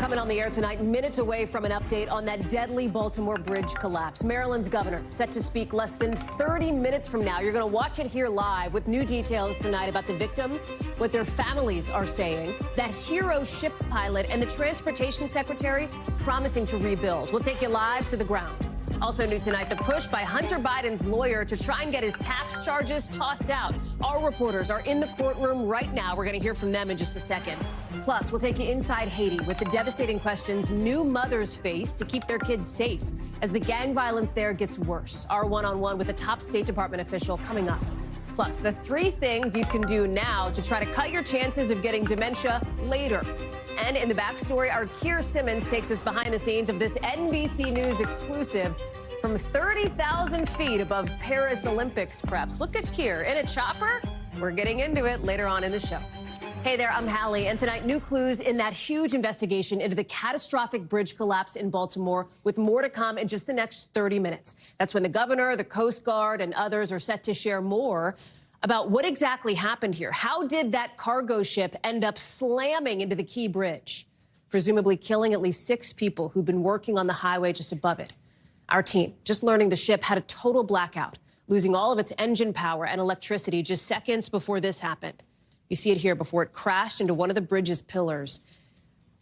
coming on the air tonight, minutes away from an update on that deadly Baltimore bridge collapse. Maryland's governor set to speak less than 30 minutes from now. You're going to watch it here live with new details tonight about the victims, what their families are saying, that hero ship pilot and the transportation secretary promising to rebuild. We'll take you live to the ground. Also new tonight, the push by Hunter Biden's lawyer to try and get his tax charges tossed out. Our reporters are in the courtroom right now. We're going to hear from them in just a second. Plus, we'll take you inside Haiti with the devastating questions new mothers face to keep their kids safe as the gang violence there gets worse. Our one-on-one with a top State Department official coming up. Plus, the 3 things you can do now to try to cut your chances of getting dementia later. And in the backstory, our Keir Simmons takes us behind the scenes of this NBC News exclusive from 30,000 feet above Paris Olympics preps. Look at Keir in a chopper. We're getting into it later on in the show. Hey there, I'm Hallie, and tonight new clues in that huge investigation into the catastrophic bridge collapse in Baltimore, with more to come in just the next 30 minutes. That's when the governor, the Coast Guard, and others are set to share more about what exactly happened here. How did that cargo ship end up slamming into the key bridge, presumably killing at least 6 people who've been working on the highway just above it? Our team just learning the ship had a total blackout, losing all of its engine power and electricity just seconds before this happened. You see it here before it crashed into one of the bridge's pillars,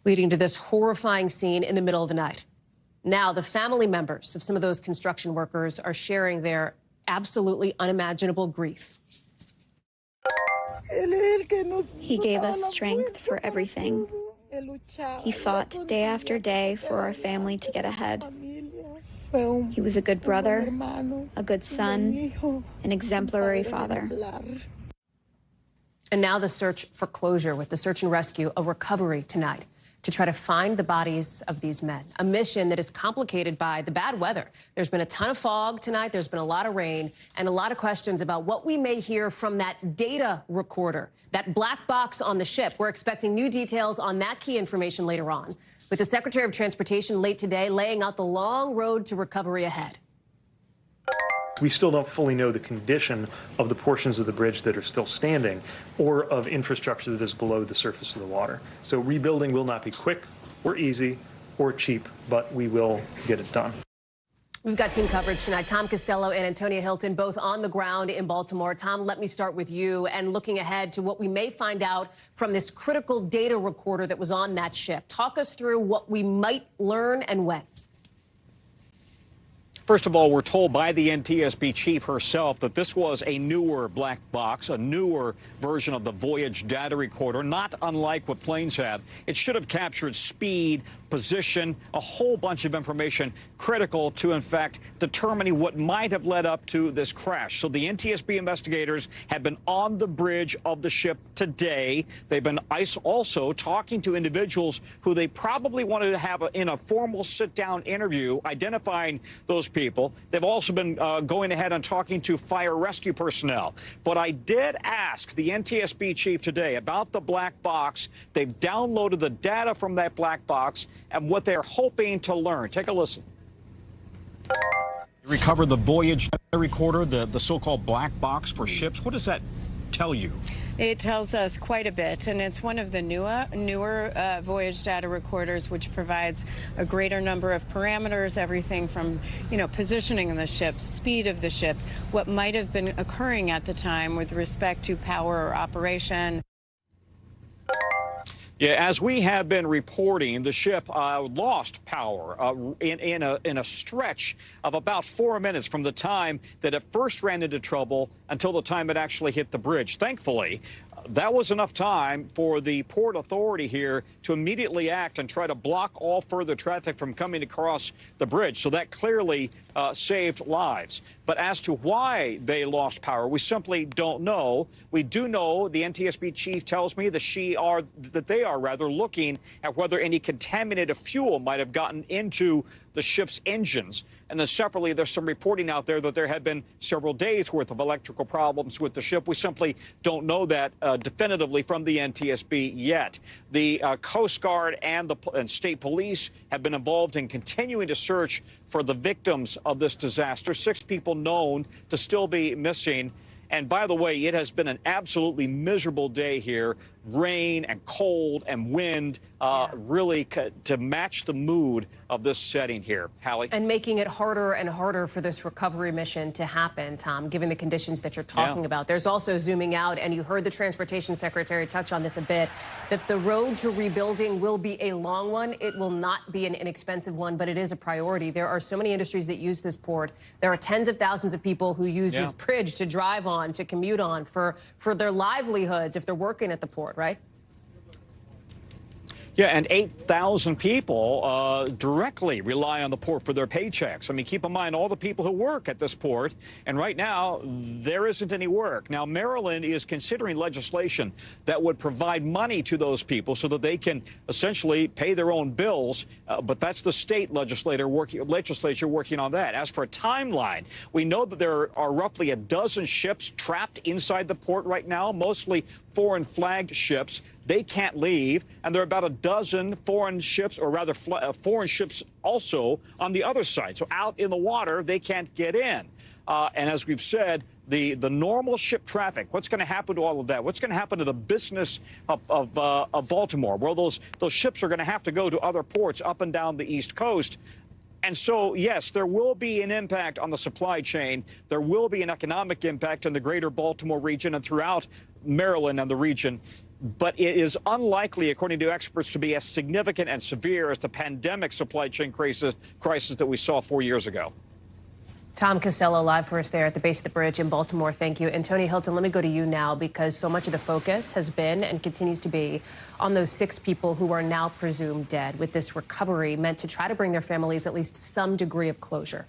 leading to this horrifying scene in the middle of the night. Now, the family members of some of those construction workers are sharing their absolutely unimaginable grief. He gave us strength for everything. He fought day after day for our family to get ahead. He was a good brother, a good son, an exemplary father. And now the search for closure with the search and rescue, a recovery tonight to try to find the bodies of these men. A mission that is complicated by the bad weather. There's been a ton of fog tonight. There's been a lot of rain and a lot of questions about what we may hear from that data recorder, that black box on the ship. We're expecting new details on that key information later on, with the Secretary of Transportation late today laying out the long road to recovery ahead. We still don't fully know the condition of the portions of the bridge that are still standing or of infrastructure that is below the surface of the water. So rebuilding will not be quick or easy or cheap, but we will get it done. We've got team coverage tonight. Tom Costello and Antonia Hilton both on the ground in Baltimore. Tom, let me start with you and looking ahead to what we may find out from this critical data recorder that was on that ship. Talk us through what we might learn and when. First of all, we're told by the NTSB chief herself that this was a newer black box, a newer version of the Voyage data recorder, not unlike what planes have. It should have captured speed, position, a whole bunch of information critical to, in fact, determining what might have led up to this crash. So the NTSB investigators have been on the bridge of the ship today. They've been also talking to individuals who they probably wanted to have in a formal sit-down interview, identifying those people. They've also been going ahead and talking to fire rescue personnel. But I did ask the NTSB chief today about the black box. They've downloaded the data from that black box and what they're hoping to learn. Take a listen. You recovered the Voyage data recorder, the so-called black box for ships. What does that tell you? It tells us quite a bit, and it's one of the newer Voyage data recorders, which provides a greater number of parameters, everything from, positioning of the ship, speed of the ship, what might have been occurring at the time with respect to power or operation. Yeah, as we have been reporting, the ship lost power in a stretch of about 4 minutes from the time that it first ran into trouble until the time it actually hit the bridge. Thankfully, that was enough time for the Port Authority here to immediately act and try to block all further traffic from coming across the bridge. So that clearly saved lives. But as to why they lost power, we simply don't know. We do know, the NTSB chief tells me that they are looking at whether any contaminated fuel might have gotten into the ship's engines. And then separately, there's some reporting out there that there had been several days worth of electrical problems with the ship. We simply don't know that definitively from the NTSB yet. The Coast Guard and state police have been involved in continuing to search for the victims of this disaster. 6 people known to still be missing. And by the way, it has been an absolutely miserable day here. rain and cold and wind, really to match the mood of this setting here. Hallie? And making it harder and harder for this recovery mission to happen, Tom, given the conditions that you're talking about. There's also zooming out, and you heard the Transportation Secretary touch on this a bit, that the road to rebuilding will be a long one. It will not be an inexpensive one, but it is a priority. There are so many industries that use this port. There are tens of thousands of people who use this bridge to drive on, to commute on, for their livelihoods if they're working at the port, right? Yeah, and 8,000 people directly rely on the port for their paychecks. I mean, keep in mind all the people who work at this port, and right now there isn't any work. Now, Maryland is considering legislation that would provide money to those people so that they can essentially pay their own bills, but that's the state legislature working on that. As for a timeline, we know that there are roughly a dozen ships trapped inside the port right now, mostly foreign-flagged ships. They can't leave, and there are about a dozen foreign ships, or rather foreign ships also on the other side. So out in the water, they can't get in. And as we've said, the normal ship traffic, what's going to happen to all of that? What's going to happen to the business of Baltimore? Well, those ships are going to have to go to other ports up and down the East Coast. And so, yes, there will be an impact on the supply chain. There will be an economic impact in the greater Baltimore region and throughout Maryland and the region. But it is unlikely, according to experts, to be as significant and severe as the pandemic supply chain crisis that we saw 4 years ago. Tom Costello live for us there at the base of the bridge in Baltimore. Thank you. And Tony Hilton, let me go to you now, because so much of the focus has been and continues to be on those 6 people who are now presumed dead, with this recovery meant to try to bring their families at least some degree of closure.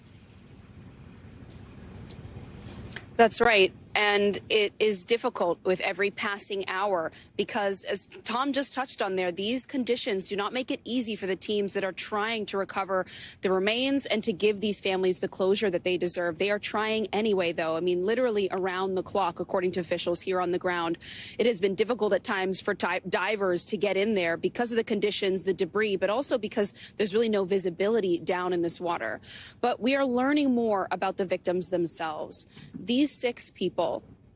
That's right. And it is difficult with every passing hour because, as Tom just touched on there, these conditions do not make it easy for the teams that are trying to recover the remains and to give these families the closure that they deserve. They are trying anyway, though. I mean, literally around the clock, according to officials here on the ground. It has been difficult at times for divers to get in there because of the conditions, the debris, but also because there's really no visibility down in this water. But we are learning more about the victims themselves. These 6 people,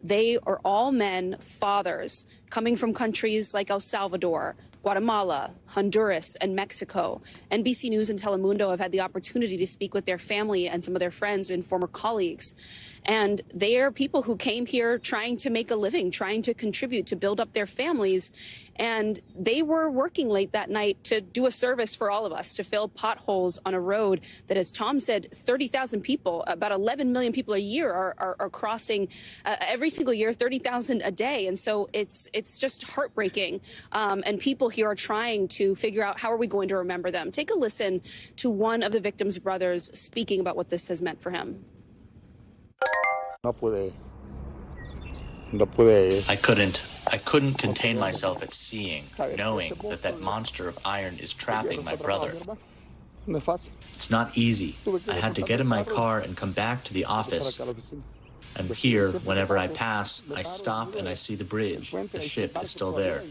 they are all men, fathers, coming from countries like El Salvador, Guatemala, Honduras, and Mexico. NBC News and Telemundo have had the opportunity to speak with their family and some of their friends and former colleagues. And they are people who came here trying to make a living, trying to contribute, to build up their families. And they were working late that night to do a service for all of us, to fill potholes on a road that, as Tom said, 30,000 people, about 11 million people a year are crossing every single year, 30,000 a day. And so it's just heartbreaking. And people here are trying to figure out, how are we going to remember them? Take a listen to one of the victims' brothers speaking about what this has meant for him. I couldn't contain myself at seeing, knowing that monster of iron is trapping my brother. It's not easy. I had to get in my car and come back to the office. And here, whenever I pass, I stop and I see the bridge. The ship is still there.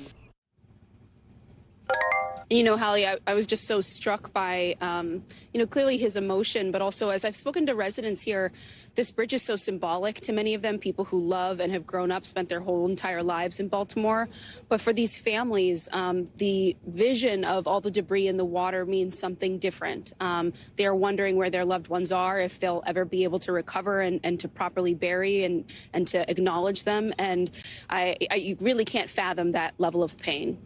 You know, Hallie, I was just so struck by, clearly his emotion, but also as I've spoken to residents here, this bridge is so symbolic to many of them, people who love and have grown up, spent their whole entire lives in Baltimore. But for these families, the vision of all the debris in the water means something different. They are wondering where their loved ones are, if they'll ever be able to recover and to properly bury and to acknowledge them. And I really can't fathom that level of pain.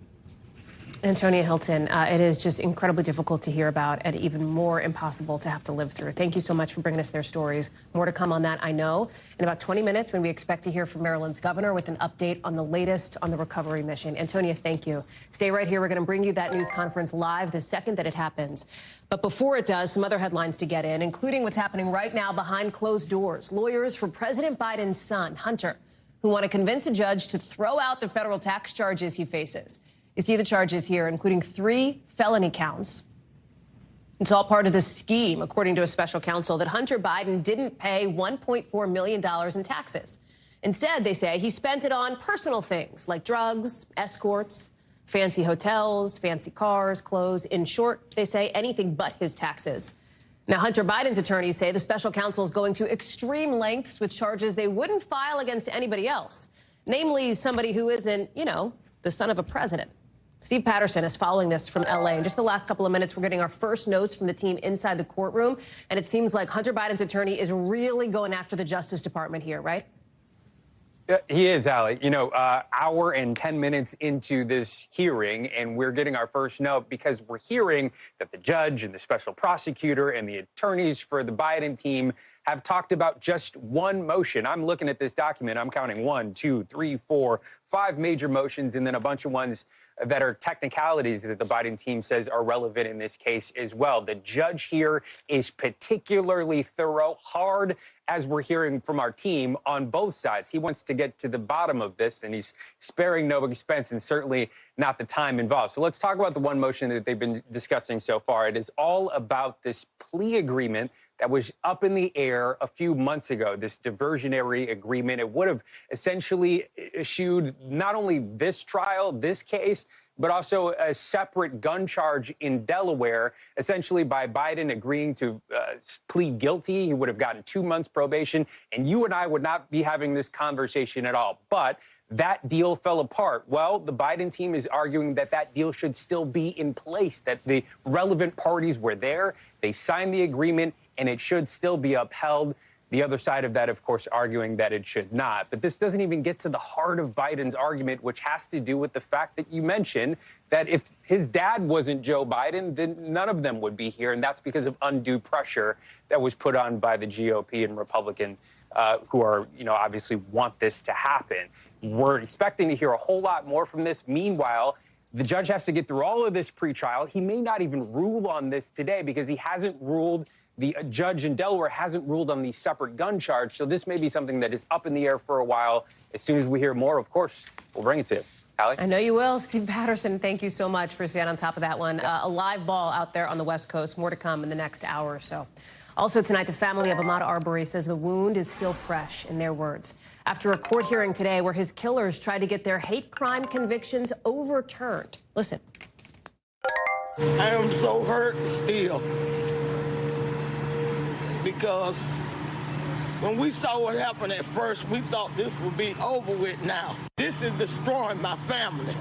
Antonia Hilton, it is just incredibly difficult to hear about and even more impossible to have to live through. Thank you so much for bringing us their stories. More to come on that, I know. In about 20 minutes, when we expect to hear from Maryland's governor with an update on the latest on the recovery mission. Antonia, thank you. Stay right here. We're going to bring you that news conference live the second that it happens. But before it does, some other headlines to get in, including what's happening right now behind closed doors. Lawyers for President Biden's son, Hunter, who want to convince a judge to throw out the federal tax charges he faces. You see the charges here, including 3 felony counts. It's all part of the scheme, according to a special counsel, that Hunter Biden didn't pay $1.4 million in taxes. Instead, they say he spent it on personal things like drugs, escorts, fancy hotels, fancy cars, clothes. In short, they say anything but his taxes. Now, Hunter Biden's attorneys say the special counsel is going to extreme lengths with charges they wouldn't file against anybody else, namely somebody who isn't, the son of a president. Steve Patterson is following this from LA. In just the last couple of minutes, we're getting our first notes from the team inside the courtroom. And it seems like Hunter Biden's attorney is really going after the Justice Department here, right? He is, Hallie. You know, hour and 10 minutes into this hearing, and we're getting our first note because we're hearing that the judge and the special prosecutor and the attorneys for the Biden team have talked about just one motion. I'm looking at this document. I'm counting 1, 2, 3, 4, 5 major motions, and then a bunch of ones that are technicalities that the Biden team says are relevant in this case as well. The judge here is particularly thorough, hard, as we're hearing from our team on both sides. He wants to get to the bottom of this, and he's sparing no expense and certainly not the time involved. So let's talk about the one motion that they've been discussing so far. It is all about this plea agreement that was up in the air a few months ago, this diversionary agreement. It would have essentially eschewed not only this trial, this case, but also a separate gun charge in Delaware, essentially by Biden agreeing to plead guilty. He would have gotten 2 months probation, and you and I would not be having this conversation at all. But that deal fell apart. Well, the Biden team is arguing that that deal should still be in place, that the relevant parties were there, they signed the agreement, and it should still be upheld. The other side of that, of course, arguing that it should not. But this doesn't even get to the heart of Biden's argument, which has to do with the fact that you mentioned that if his dad wasn't Joe Biden, then none of them would be here. And that's because of undue pressure that was put on by the GOP and Republican who are, obviously want this to happen. We're expecting to hear a whole lot more from this. Meanwhile, the judge has to get through all of this pretrial. He may not even rule on this today because he hasn't ruled. The judge in Delaware hasn't ruled on the separate gun charge. So this may be something that is up in the air for a while. As soon as we hear more, of course, we'll bring it to you. Hallie? I know you will. Steve Patterson, thank you so much for staying on top of that one. A live ball out there on the West Coast. More to come in the next hour or so. Also tonight, the family of Ahmaud Arbery says the wound is still fresh, in their words, after a court hearing today where his killers tried to get their hate crime convictions overturned. Listen. I am so hurt still. Because when we saw what happened at first, we thought this would be over with now. This is destroying my family.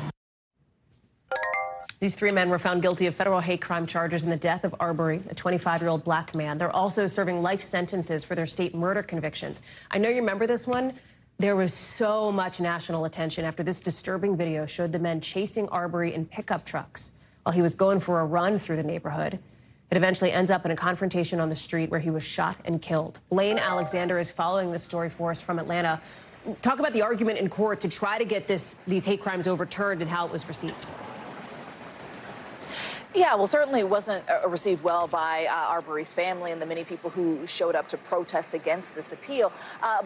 These 3 men were found guilty of federal hate crime charges in the death of Arbery, a 25-year-old black man. They're also serving life sentences for their state murder convictions. I know you remember this one. There was so much national attention after this disturbing video showed the men chasing Arbery in pickup trucks while he was going for a run through the neighborhood. It eventually ends up in a confrontation on the street where he was shot and killed. Blaine Alexander is following this story for us from Atlanta. Talk about the argument in court to try to get these hate crimes overturned and how it was received. Yeah, well, certainly it wasn't received well by Arbery's family and the many people who showed up to protest against this appeal.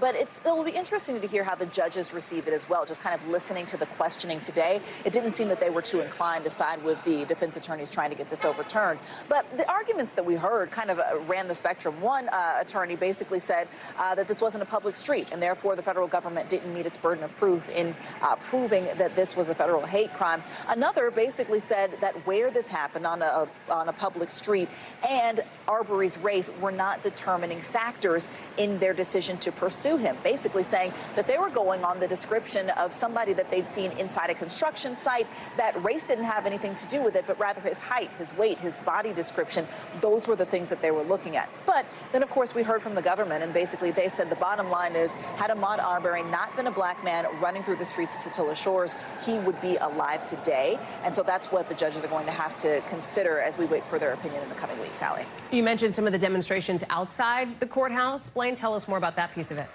But it'll be interesting to hear how the judges receive it as well. Just kind of listening to the questioning today, it didn't seem that they were too inclined to side with the defense attorneys trying to get this overturned. But the arguments that we heard kind of ran the spectrum. One attorney basically said that this wasn't a public street, and therefore the federal government didn't meet its burden of proof in proving that this was a federal hate crime. Another basically said that where this happened, on a public street, and Arbery's race were not determining factors in their decision to pursue him, basically saying that they were going on the description of somebody that they'd seen inside a construction site, that race didn't have anything to do with it, but rather his height, his weight, his body description. Those were the things that they were looking at. But then, of course, we heard from the government, and basically they said the bottom line is, had Ahmaud Arbery not been a black man running through the streets of Satilla Shores, he would be alive today. And so that's what the judges are going to have to consider as we wait for their opinion in the coming weeks. Hallie. You mentioned some of the demonstrations outside the courthouse. Blaine, tell us more about that piece of it.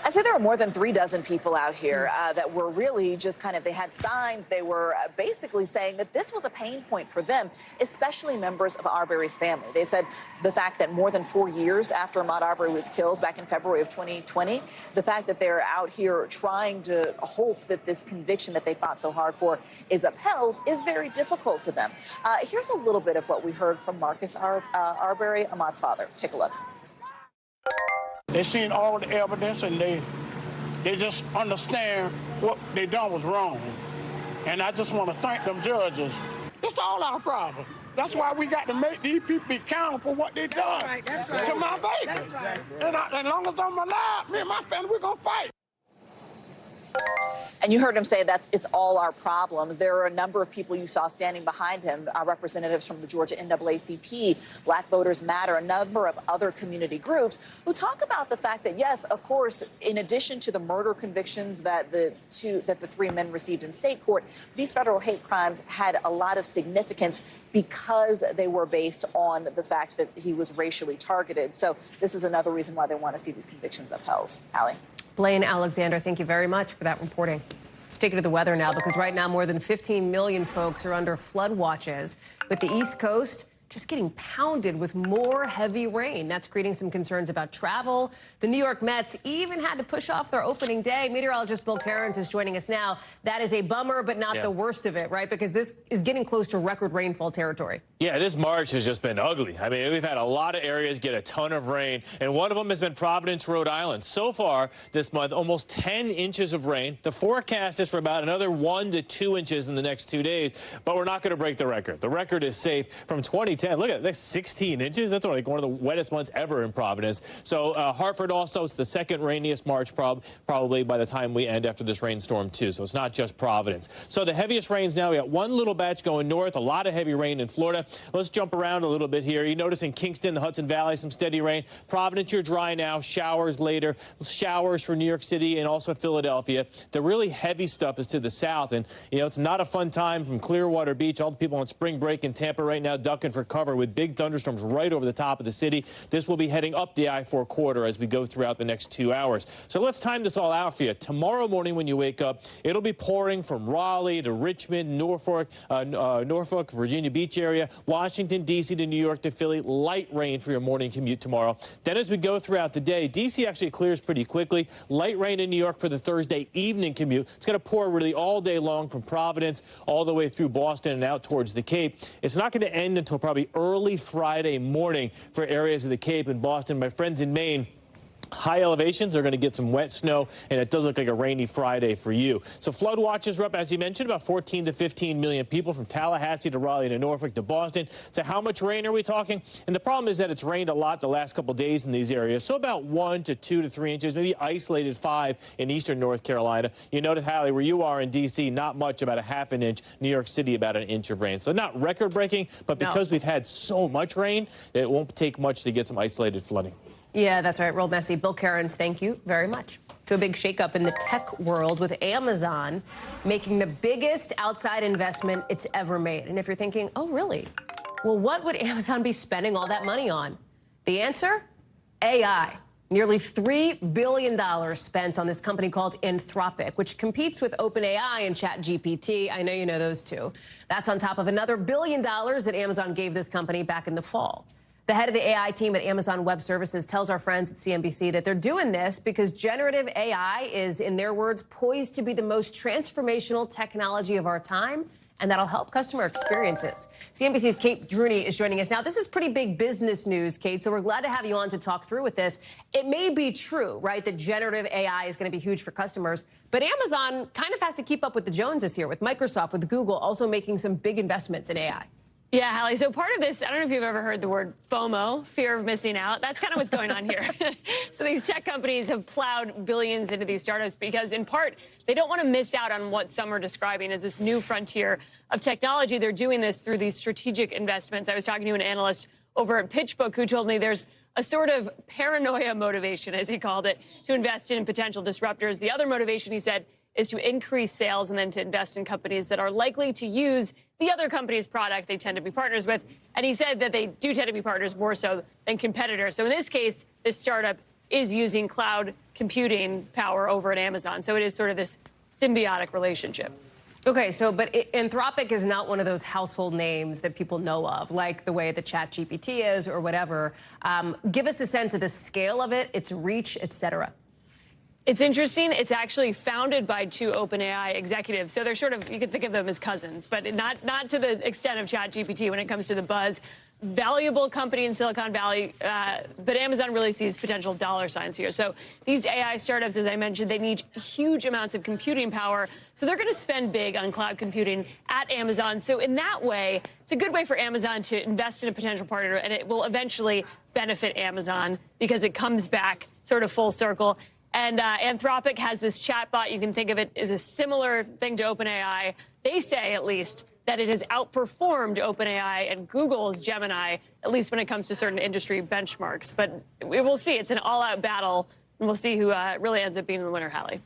I'd say there were more than 36 people out here that were really just kind of, they had signs. They were basically saying that this was a pain point for them, especially members of Arbery's family. They said the fact that more than 4 years after Ahmaud Arbery was killed back in February of 2020, the fact that they're out here trying to hope that this conviction that they fought so hard for is upheld is very difficult to them. Here's a little bit of what we heard from Marcus Arbery, Ahmaud's father. Take a look. They seen all the evidence, and they just understand what they done was wrong. And I just want to thank them judges. It's all our problem. That's why we got to make these people be accountable for what they done to my baby. That's right. And as long as I'm alive, me and my family, we're going to fight. And you heard him say it's all our problems. There are a number of people you saw standing behind him, representatives from the Georgia NAACP, Black Voters Matter, a number of other community groups who talk about the fact that, yes, of course, in addition to the murder convictions that the three men received in state court, these federal hate crimes had a lot of significance because they were based on the fact that he was racially targeted. So this is another reason why they want to see these convictions upheld. Hallie. Blaine Alexander, thank you very much for that reporting. Let's take it to the weather now, because right now more than 15 million folks are under flood watches, with the East Coast just getting pounded with more heavy rain. That's creating some concerns about travel. The New York Mets even had to push off their opening day. Meteorologist Bill Cairns is joining us now. That is a bummer, but not the worst of it, right? Because this is getting close to record rainfall territory. Yeah, this March has just been ugly. I mean, we've had a lot of areas get a ton of rain, and one of them has been Providence, Rhode Island. So far this month, almost 10 inches of rain. The forecast is for about another 1 to 2 inches in the next 2 days, but we're not going to break the record. The record is safe from 2010. Look at that, 16 inches. That's like one of the wettest months ever in Providence. So Hartford also, it's the second rainiest March probably by the time we end after this rainstorm too. So it's not just Providence. So the heaviest rains now, we got one little batch going north, a lot of heavy rain in Florida. Let's jump around a little bit here. You notice in Kingston, the Hudson Valley, some steady rain. Providence, you're dry now. Showers later. Showers for New York City and also Philadelphia. The really heavy stuff is to the south. And, you know, it's not a fun time from Clearwater Beach. All the people on spring break in Tampa right now ducking for cover with big thunderstorms right over the top of the city. This will be heading up the I-4 corridor as we go throughout the next 2 hours. So let's time this all out for you. Tomorrow morning when you wake up, it'll be pouring from Raleigh to Richmond, Norfolk, Virginia Beach area, Washington, D.C. to New York to Philly. Light rain for your morning commute tomorrow. Then as we go throughout the day, D.C. actually clears pretty quickly. Light rain in New York for the Thursday evening commute. It's going to pour really all day long from Providence all the way through Boston and out towards the Cape. It's not going to end until probably early Friday morning for areas of the Cape and Boston. My friends in Maine, high elevations are going to get some wet snow, and it does look like a rainy Friday for you. So flood watches are up, as you mentioned, about 14 to 15 million people from Tallahassee to Raleigh to Norfolk to Boston. So how much rain are we talking? And the problem is that it's rained a lot the last couple days in these areas. So about 1 to 2 to 3 inches, maybe isolated 5 in eastern North Carolina. You notice, Hallie, where you are in D.C., not much, about a half an inch. New York City, about an inch of rain. So not record-breaking, but because we've had so much rain, it won't take much to get some isolated flooding. Yeah, that's right. Real messy. Bill Cairns, thank you very much. To a big shakeup in the tech world with Amazon making the biggest outside investment it's ever made. And if you're thinking, oh, really? Well, what would Amazon be spending all that money on? The answer? AI. Nearly $3 billion spent on this company called Anthropic, which competes with OpenAI and ChatGPT. I know you know those two. That's on top of another $1 billion that Amazon gave this company back in the fall. The head of the AI team at Amazon Web Services tells our friends at CNBC that they're doing this because generative AI is, in their words, poised to be the most transformational technology of our time, and that'll help customer experiences. CNBC's Kate Rooney is joining us now. This is pretty big business news, Kate, so we're glad to have you on to talk through with this. It may be true, right, that generative AI is going to be huge for customers, but Amazon kind of has to keep up with the Joneses here, with Microsoft, with Google also making some big investments in AI. Yeah, Hallie. So part of this, I don't know if you've ever heard the word FOMO, fear of missing out. That's kind of what's going on here. So these tech companies have plowed billions into these startups because, in part, they don't want to miss out on what some are describing as this new frontier of technology. They're doing this through these strategic investments. I was talking to an analyst over at PitchBook who told me there's a sort of paranoia motivation, as he called it, to invest in potential disruptors. The other motivation, he said, is to increase sales and then to invest in companies that are likely to use the other company's product they tend to be partners with. And he said that they do tend to be partners more so than competitors. So in this case, this startup is using cloud computing power over at Amazon. So it is sort of this symbiotic relationship. Okay, so but Anthropic is not one of those household names that people know of, like the way that ChatGPT is or whatever. Give us a sense of the scale of it, its reach, et cetera. It's interesting. It's actually founded by two OpenAI executives. So they're sort of, you could think of them as cousins, but not to the extent of ChatGPT when it comes to the buzz. Valuable company in Silicon Valley, but Amazon really sees potential dollar signs here. So these AI startups, as I mentioned, they need huge amounts of computing power. So they're going to spend big on cloud computing at Amazon. So in that way, it's a good way for Amazon to invest in a potential partner, and it will eventually benefit Amazon because it comes back sort of full circle. And Anthropic has this chatbot. You can think of it as a similar thing to OpenAI. They say, at least, that it has outperformed OpenAI and Google's Gemini, at least when it comes to certain industry benchmarks. But we will see. It's an all-out battle, and we'll see who really ends up being the winner, Hallie.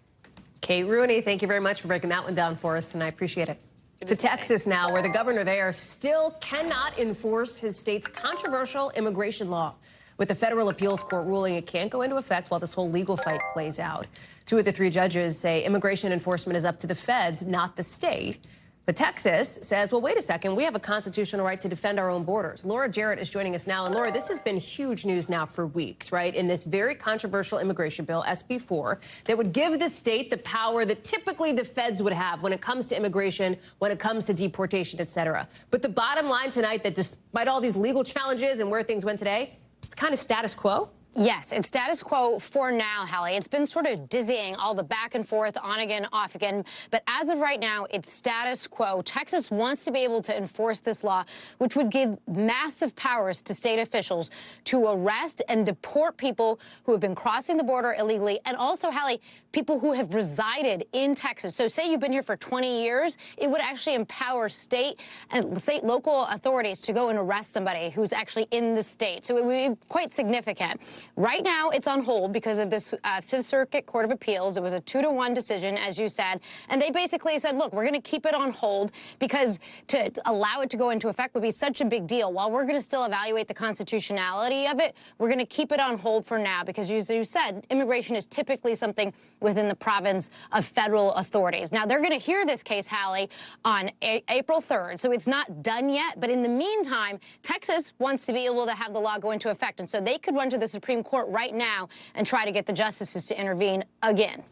Kate Rooney, thank you very much for breaking that one down for us, and I appreciate it. To Texas now, where the governor there still cannot enforce his state's controversial immigration law, with the federal appeals court ruling it can't go into effect while this whole legal fight plays out. 2 of the 3 judges say immigration enforcement is up to the feds, not the state. But Texas says, well, wait a second, we have a constitutional right to defend our own borders. Laura Jarrett is joining us now. And Laura, this has been huge news now for weeks, right? In this very controversial immigration bill, SB 4, that would give the state the power that typically the feds would have when it comes to immigration, when it comes to deportation, et cetera. But the bottom line tonight, that despite all these legal challenges and where things went today, it's kind of status quo. Yes, it's status quo for now, Hallie. It's been sort of dizzying, all the back and forth, on again, off again. But as of right now, it's status quo. Texas wants to be able to enforce this law, which would give massive powers to state officials to arrest and deport people who have been crossing the border illegally, and also, Hallie, people who have resided in Texas. So say you've been here for 20 years, it would actually empower state and local authorities to go and arrest somebody who's actually in the state. So it would be quite significant. Right now, it's on hold because of this Fifth Circuit Court of Appeals. It was a 2-to-1 decision, as you said. And they basically said, look, we're going to keep it on hold because to allow it to go into effect would be such a big deal. While we're going to still evaluate the constitutionality of it, we're going to keep it on hold for now because, as you said, immigration is typically something within the province of federal authorities. Now, they're going to hear this case, Hallie, on April 3rd. So it's not done yet. But in the meantime, Texas wants to be able to have the law go into effect. And so they could run to the Supreme Court right now and try to get the justices to intervene again.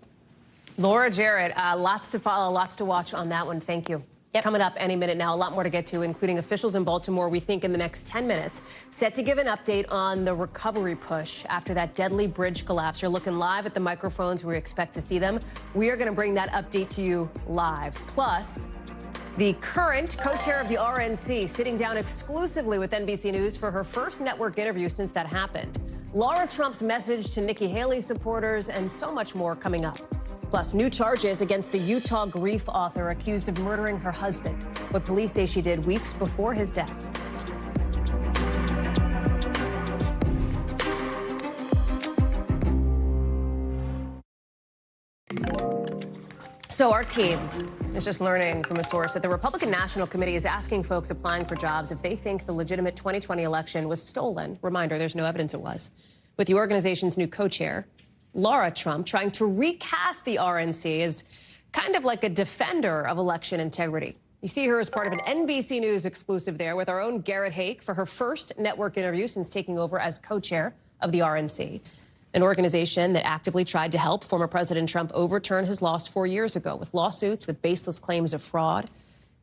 Laura Jarrett, lots to follow, lots to watch on that one. Thank you. Yep. Coming up any minute now, a lot more to get to, including officials in Baltimore, we think in the next 10 minutes, set to give an update on the recovery push after that deadly bridge collapse. You're looking live at the microphones where we expect to see them. We are going to bring that update to you live. Plus, the current co-chair of the RNC sitting down exclusively with NBC News for her first network interview since that happened. Laura Trump's message to Nikki Haley supporters, and so much more coming up. Plus, new charges against the Utah grief author accused of murdering her husband, what police say she did weeks before his death. So our team is just learning from a source that the Republican National Committee is asking folks applying for jobs if they think the legitimate 2020 election was stolen. Reminder, there's no evidence it was. With the organization's new co-chair, Laura Trump, trying to recast the RNC as kind of like a defender of election integrity. You see her as part of an NBC News exclusive there with our own Garrett Haake for her first network interview since taking over as co-chair of the RNC, an organization that actively tried to help former President Trump overturn his loss 4 years ago with lawsuits with baseless claims of fraud.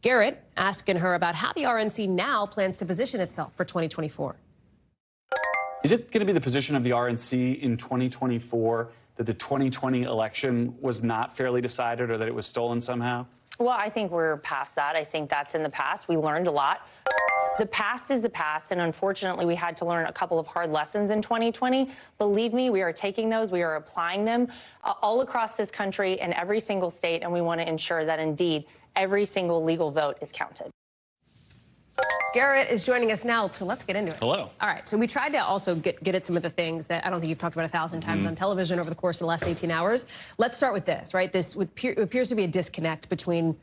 Garrett asking her about how the RNC now plans to position itself for 2024. Is it going to be the position of the RNC in 2024 that the 2020 election was not fairly decided or that it was stolen somehow? Well, I think we're past that. I think that's in the past. We learned a lot. The past is the past, and unfortunately, we had to learn a couple of hard lessons in 2020. Believe me, we are taking those. We are applying them all across this country in every single state, and we want to ensure that, indeed, every single legal vote is counted. Garrett is joining us now, so let's get into it. Hello. All right, so we tried to also get at some of the things that I don't think you've talked about 1,000 times on television over the course of the last 18 hours. Let's start with this, right? This appears to be a disconnect between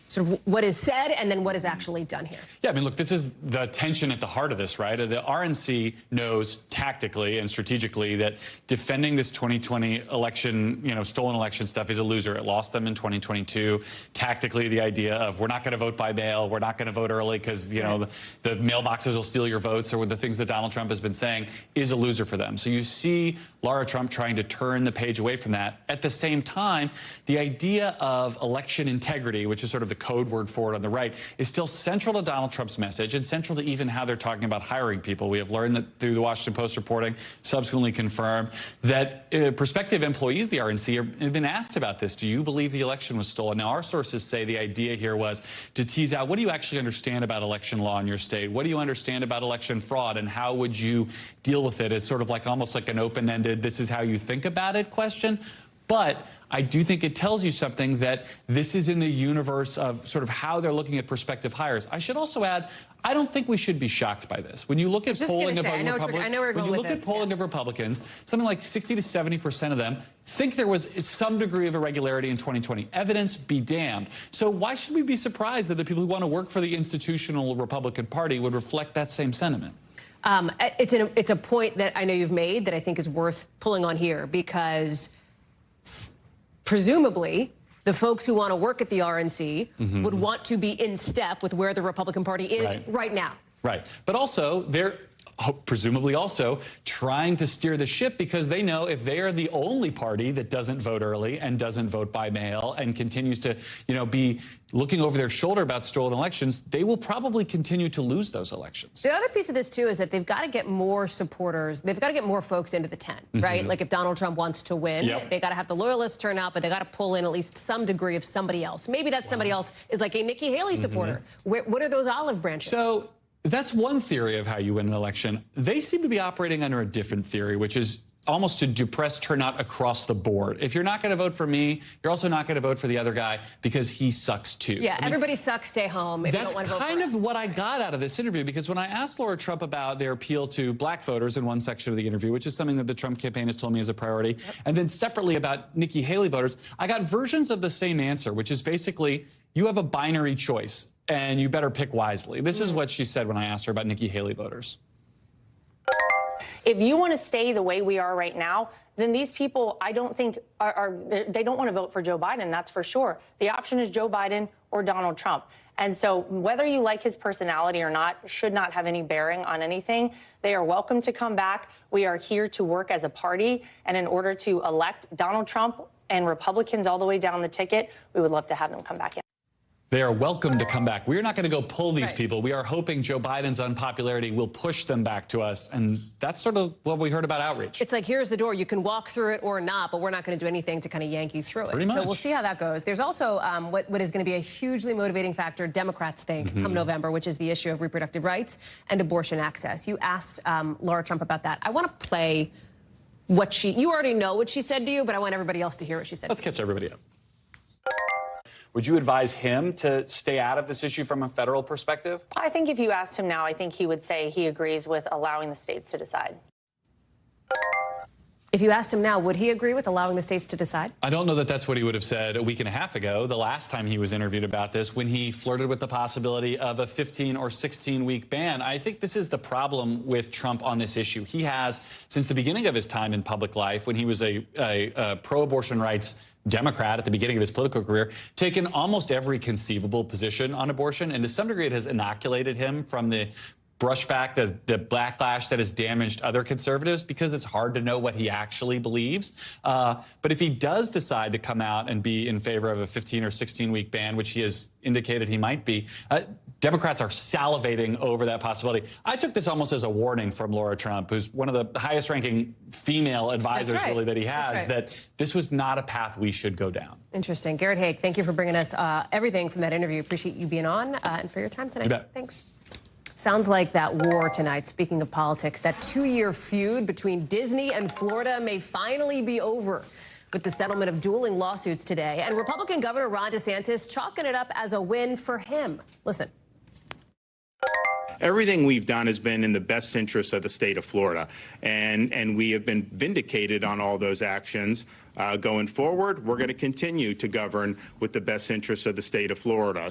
sort of what is said and then what is actually done here. Yeah, I mean, look, this is the tension at the heart of this, right? The RNC knows tactically and strategically that defending this 2020 election, stolen election stuff is a loser. It lost them in 2022. Tactically, the idea of we're not going to vote by mail, we're not going to vote early because, the mailboxes will steal your votes, or the things that Donald Trump has been saying, is a loser for them. So you see Laura Trump trying to turn the page away from that. At the same time, the idea of election integrity, which is sort of the the code word for it on the right, is still central to Donald Trump's message and central to even how they're talking about hiring people. We have learned that through the Washington Post reporting, subsequently confirmed, that prospective employees of the RNC have been asked about this. Do you believe the election was stolen? Now, our sources say the idea here was to tease out, what do you actually understand about election law in your state? What do you understand about election fraud, and how would you deal with it? As sort of like almost like an open-ended, this is how you think about it question. But I do think it tells you something, that this is in the universe of sort of how they're looking at prospective hires. I should also add, I don't think we should be shocked by this. When you look at polling of Republicans, something like 60 to 70% of them think there was some degree of irregularity in 2020. Evidence be damned. So why should we be surprised that the people who want to work for the institutional Republican Party would reflect that same sentiment? It's a point that I know you've made that I think is worth pulling on here, because presumably the folks who want to work at the RNC would want to be in step with where the Republican Party is right now. Right. But also, they're presumably also trying to steer the ship, because they know if they are the only party that doesn't vote early and doesn't vote by mail and continues to, be looking over their shoulder about stolen elections, they will probably continue to lose those elections. The other piece of this, too, is that they've got to get more supporters. They've got to get more folks into the tent, right? Like if Donald Trump wants to win, they got to have the loyalists turn out, but they got to pull in at least some degree of somebody else. Maybe that somebody else is like a Nikki Haley supporter. What are those olive branches? So that's one theory of how you win an election. They seem to be operating under a different theory, which is almost to depress turnout across the board. If you're not going to vote for me, you're also not going to vote for the other guy because he sucks too. Yeah, everybody sucks, stay home if you don't want to vote for us. That's kind of what I got out of this interview, because when I asked Laura Trump about their appeal to black voters in one section of the interview, which is something that the Trump campaign has told me is a priority, and then separately about Nikki Haley voters, I got versions of the same answer, which is basically, you have a binary choice and you better pick wisely. This is what she said when I asked her about Nikki Haley voters. If you want to stay the way we are right now, then these people, I don't think, they don't want to vote for Joe Biden, that's for sure. The option is Joe Biden or Donald Trump. And so whether you like his personality or not should not have any bearing on anything. They are welcome to come back. We are here to work as a party. And in order to elect Donald Trump and Republicans all the way down the ticket, we would love to have them come back in. They are welcome to come back. We're not going to go pull these people. We are hoping Joe Biden's unpopularity will push them back to us. And that's sort of what we heard about outreach. It's like, here's the door. You can walk through it or not, but we're not going to do anything to kind of yank you through it. Pretty much. So we'll see how that goes. There's also what is going to be a hugely motivating factor, Democrats think, come November, which is the issue of reproductive rights and abortion access. You asked Laura Trump about that. I want to play what you already know what she said to you, but I want everybody else to hear what she said. Let's catch everybody up. Would you advise him to stay out of this issue from a federal perspective? I think if you asked him now, I think he would say he agrees with allowing the states to decide. If you asked him now, would he agree with allowing the states to decide? I don't know that that's what he would have said a week and a half ago, the last time he was interviewed about this, when he flirted with the possibility of a 15 or 16-week ban. I think this is the problem with Trump on this issue. He has, since the beginning of his time in public life, when he was a pro-abortion rights Democrat at the beginning of his political career, taken almost every conceivable position on abortion, and to some degree it has inoculated him from the brushback, the backlash that has damaged other conservatives, because it's hard to know what he actually believes. But if he does decide to come out and be in favor of a 15 or 16-week ban, which he has indicated he might be, Democrats are salivating over that possibility. I took this almost as a warning from Laura Trump, who's one of the highest-ranking female advisors really that he has, that this was not a path we should go down. Interesting. Garrett Haake, thank you for bringing us everything from that interview. Appreciate you being on and for your time tonight. You bet. Thanks. Sounds like that war tonight, speaking of politics, that 2-year feud between Disney and Florida may finally be over with the settlement of dueling lawsuits today. And Republican Governor Ron DeSantis chalking it up as a win for him. Listen. Everything we've done has been in the best interest of the state of Florida, and we have been vindicated on all those actions. Going forward, we're going to continue to govern with the best interests of the state of Florida.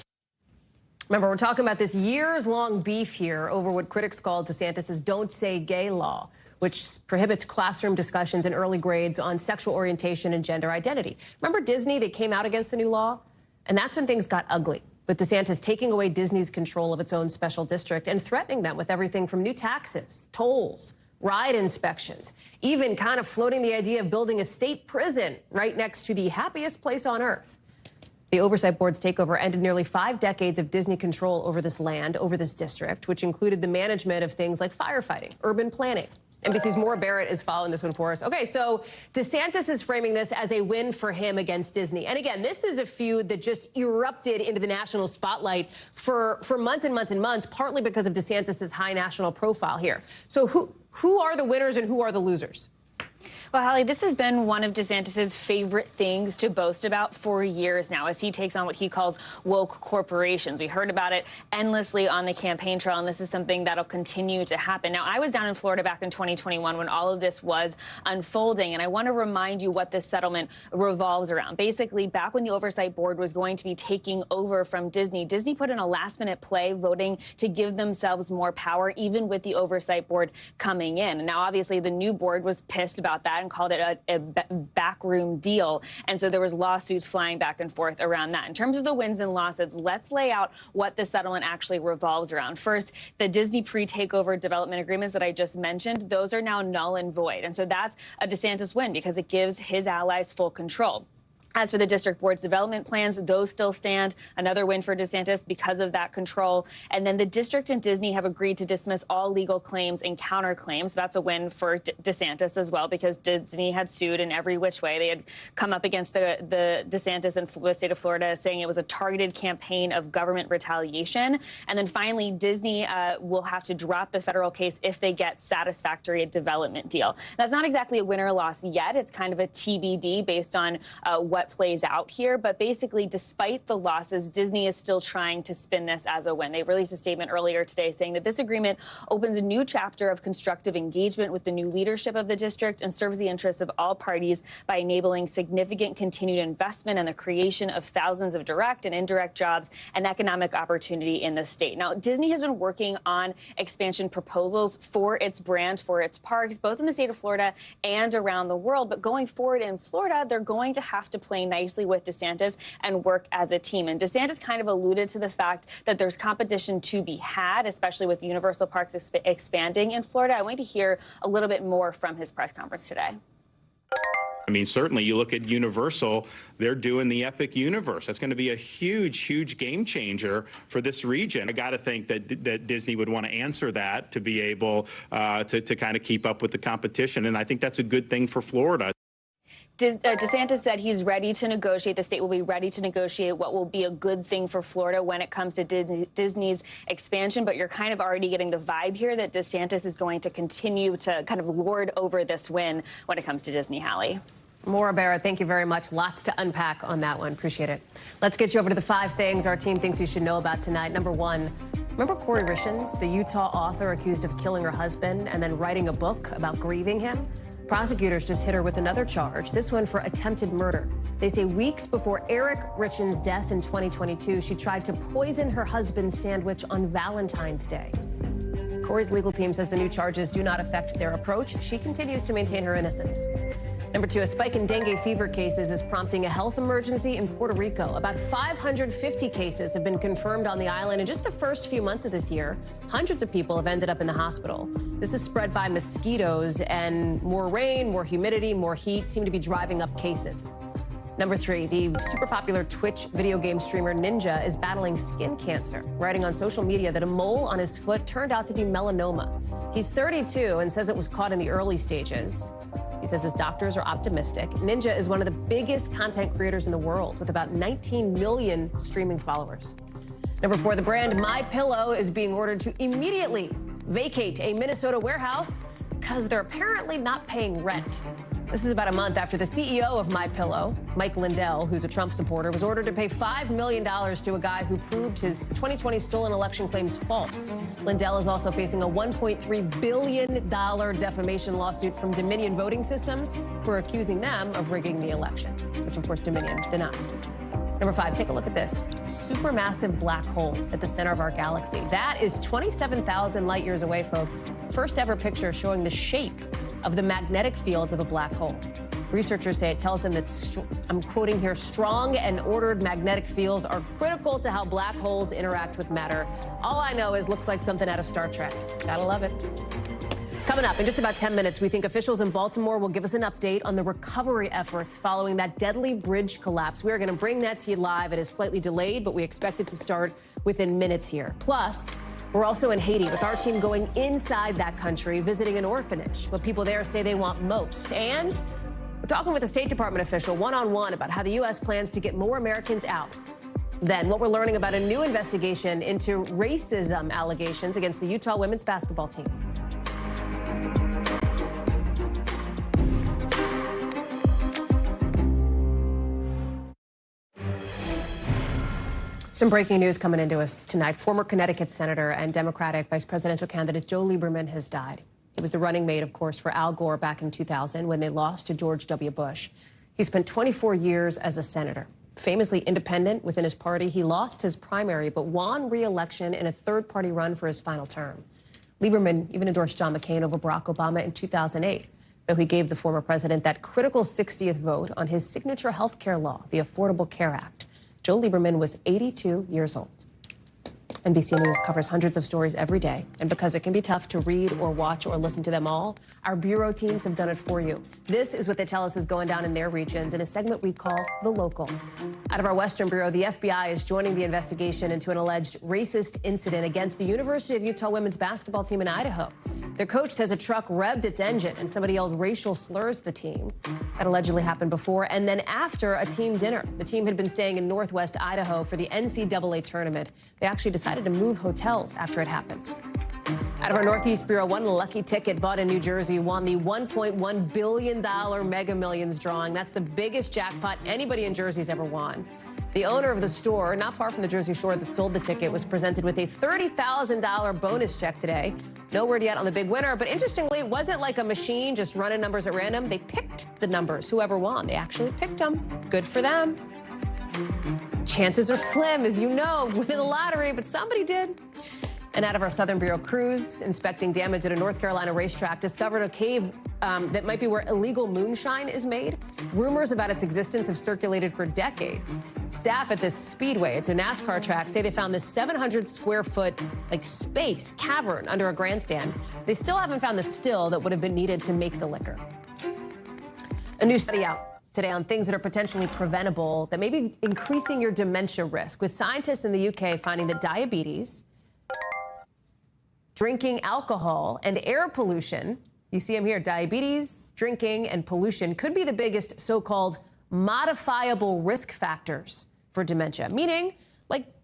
Remember, we're talking about this years-long beef here over what critics called DeSantis' Don't Say Gay law, which prohibits classroom discussions in early grades on sexual orientation and gender identity. Remember Disney? They came out against the new law, and that's when things got ugly, with DeSantis taking away Disney's control of its own special district and threatening them with everything from new taxes, tolls, ride inspections, even kind of floating the idea of building a state prison right next to the happiest place on earth. The oversight board's takeover ended nearly 5 decades of Disney control over this land, over this district, which included the management of things like firefighting, urban planning. NBC's Maura Barrett is following this one for us. Okay, so DeSantis is framing this as a win for him against Disney. And again, this is a feud that just erupted into the national spotlight for months and months and months, partly because of DeSantis' high national profile here. So who are the winners and who are the losers? Well, Hallie, this has been one of DeSantis' favorite things to boast about for years now as he takes on what he calls woke corporations. We heard about it endlessly on the campaign trail, and this is something that'll continue to happen. Now, I was down in Florida back in 2021 when all of this was unfolding, and I want to remind you what this settlement revolves around. Basically, back when the Oversight Board was going to be taking over from Disney, Disney put in a last-minute play voting to give themselves more power, even with the Oversight Board coming in. And now, obviously, the new board was pissed about that and called it a backroom deal. And so there was lawsuits flying back and forth around that. In terms of the wins and losses, let's lay out what the settlement actually revolves around. First, the Disney pre-takeover development agreements that I just mentioned, those are now null and void. And so that's a DeSantis win because it gives his allies full control. As for the district board's development plans, those still stand. Another win for DeSantis because of that control. And then the district and Disney have agreed to dismiss all legal claims and counterclaims. That's a win for DeSantis as well, because Disney had sued in every which way. They had come up against the DeSantis and the state of Florida, saying it was a targeted campaign of government retaliation. And then finally, Disney will have to drop the federal case if they get satisfactory development deal. That's not exactly a win or loss yet. It's kind of a TBD based on what plays out here. But basically, despite the losses, Disney is still trying to spin this as a win. They released a statement earlier today saying that this agreement opens a new chapter of constructive engagement with the new leadership of the district and serves the interests of all parties by enabling significant continued investment and the creation of thousands of direct and indirect jobs and economic opportunity in the state. Now, Disney has been working on expansion proposals for its brand, for its parks, both in the state of Florida and around the world. But going forward in Florida, they're going to have to play nicely with DeSantis and work as a team. And DeSantis kind of alluded to the fact that there's competition to be had, especially with Universal Parks expanding in Florida. I want to hear a little bit more from his press conference today. I mean, certainly you look at Universal, they're doing the Epic Universe. That's going to be a huge, huge game changer for this region. I got to think that Disney would want to answer that to be able to kind of keep up with the competition. And I think that's a good thing for Florida. DeSantis said he's ready to negotiate. The state will be ready to negotiate what will be a good thing for Florida when it comes to Disney's expansion. But you're kind of already getting the vibe here that DeSantis is going to continue to kind of lord over this win when it comes to Disney, Hallie. Maura Barrett, thank you very much. Lots to unpack on that one. Appreciate it. Let's get you over to the 5 things our team thinks you should know about tonight. Number 1, remember Corey Richins, the Utah author accused of killing her husband and then writing a book about grieving him? Prosecutors just hit her with another charge, this one for attempted murder. They say weeks before Eric Richins' death in 2022, she tried to poison her husband's sandwich on Valentine's Day. Corey's legal team says the new charges do not affect their approach. She continues to maintain her innocence. Number 2, a spike in dengue fever cases is prompting a health emergency in Puerto Rico. About 550 cases have been confirmed on the island in just the first few months of this year. Hundreds of people have ended up in the hospital. This is spread by mosquitoes, and more rain, more humidity, more heat seem to be driving up cases. Number 3, the super popular Twitch video game streamer Ninja is battling skin cancer, writing on social media that a mole on his foot turned out to be melanoma. He's 32 and says it was caught in the early stages. He says his doctors are optimistic. Ninja is one of the biggest content creators in the world with about 19 million streaming followers. Number 4, the brand MyPillow is being ordered to immediately vacate a Minnesota warehouse because they're apparently not paying rent. This is about a month after the CEO of MyPillow, Mike Lindell, who's a Trump supporter, was ordered to pay $5 million to a guy who proved his 2020 stolen election claims false. Lindell is also facing a $1.3 billion defamation lawsuit from Dominion Voting Systems for accusing them of rigging the election, which, of course, Dominion denies. Number 5, take a look at this supermassive black hole at the center of our galaxy. That is 27,000 light years away, folks. First ever picture showing the shape of the magnetic fields of a black hole. Researchers say it tells them that, I'm quoting here, strong and ordered magnetic fields are critical to how black holes interact with matter. All I know is looks like something out of Star Trek. Gotta love it. Coming up in just about 10 minutes, we think officials in Baltimore will give us an update on the recovery efforts following that deadly bridge collapse. We're going to bring that to you live. It is slightly delayed, but we expect it to start within minutes here. Plus, we're also in Haiti with our team going inside that country, visiting an orphanage. What people there say they want most. And we're talking with a State Department official one-on-one about how the U.S. plans to get more Americans out. Then what we're learning about a new investigation into racism allegations against the Utah women's basketball team. Some breaking news coming into us tonight. Former Connecticut Senator and Democratic Vice Presidential candidate Joe Lieberman has died. He was the running mate, of course, for Al Gore back in 2000 when they lost to George W. Bush. He spent 24 years as a senator. Famously independent within his party, he lost his primary but won re-election in a third-party run for his final term. Lieberman even endorsed John McCain over Barack Obama in 2008, though he gave the former president that critical 60th vote on his signature health care law, the Affordable Care Act. Joe Lieberman was 82 years old. NBC News covers hundreds of stories every day, and because it can be tough to read or watch or listen to them all, our bureau teams have done it for you. This is what they tell us is going down in their regions in a segment we call The Local. Out of our Western Bureau, the FBI is joining the investigation into an alleged racist incident against the University of Utah women's basketball team in Idaho. Their coach says a truck revved its engine and somebody yelled racial slurs at the team. That allegedly happened before and then after a team dinner. The team had been staying in Northwest Idaho for the NCAA tournament. They actually decided to move hotels after it happened. Out of our Northeast Bureau, one lucky ticket bought in New Jersey won the $1.1 billion Mega Millions drawing. That's the biggest jackpot anybody in Jersey's ever won. The owner of the store, not far from the Jersey Shore that sold the ticket, was presented with a $30,000 bonus check today. No word yet on the big winner, but interestingly, it wasn't like a machine just running numbers at random. They picked the numbers, whoever won. They actually picked them. Good for them. Chances are slim, as you know, winning the lottery, but somebody did. And out of our Southern Bureau, crews inspecting damage at a North Carolina racetrack discovered a cave that might be where illegal moonshine is made. Rumors about its existence have circulated for decades. Staff at this speedway, it's a NASCAR track, say they found this 700 square foot space cavern under a grandstand. They still haven't found the still that would have been needed to make the liquor. A new study out today on things that are potentially preventable that may be increasing your dementia risk, with scientists in the UK finding that diabetes, drinking alcohol, and air pollution, you see them here, diabetes, drinking, and pollution could be the biggest so-called modifiable risk factors for dementia, meaning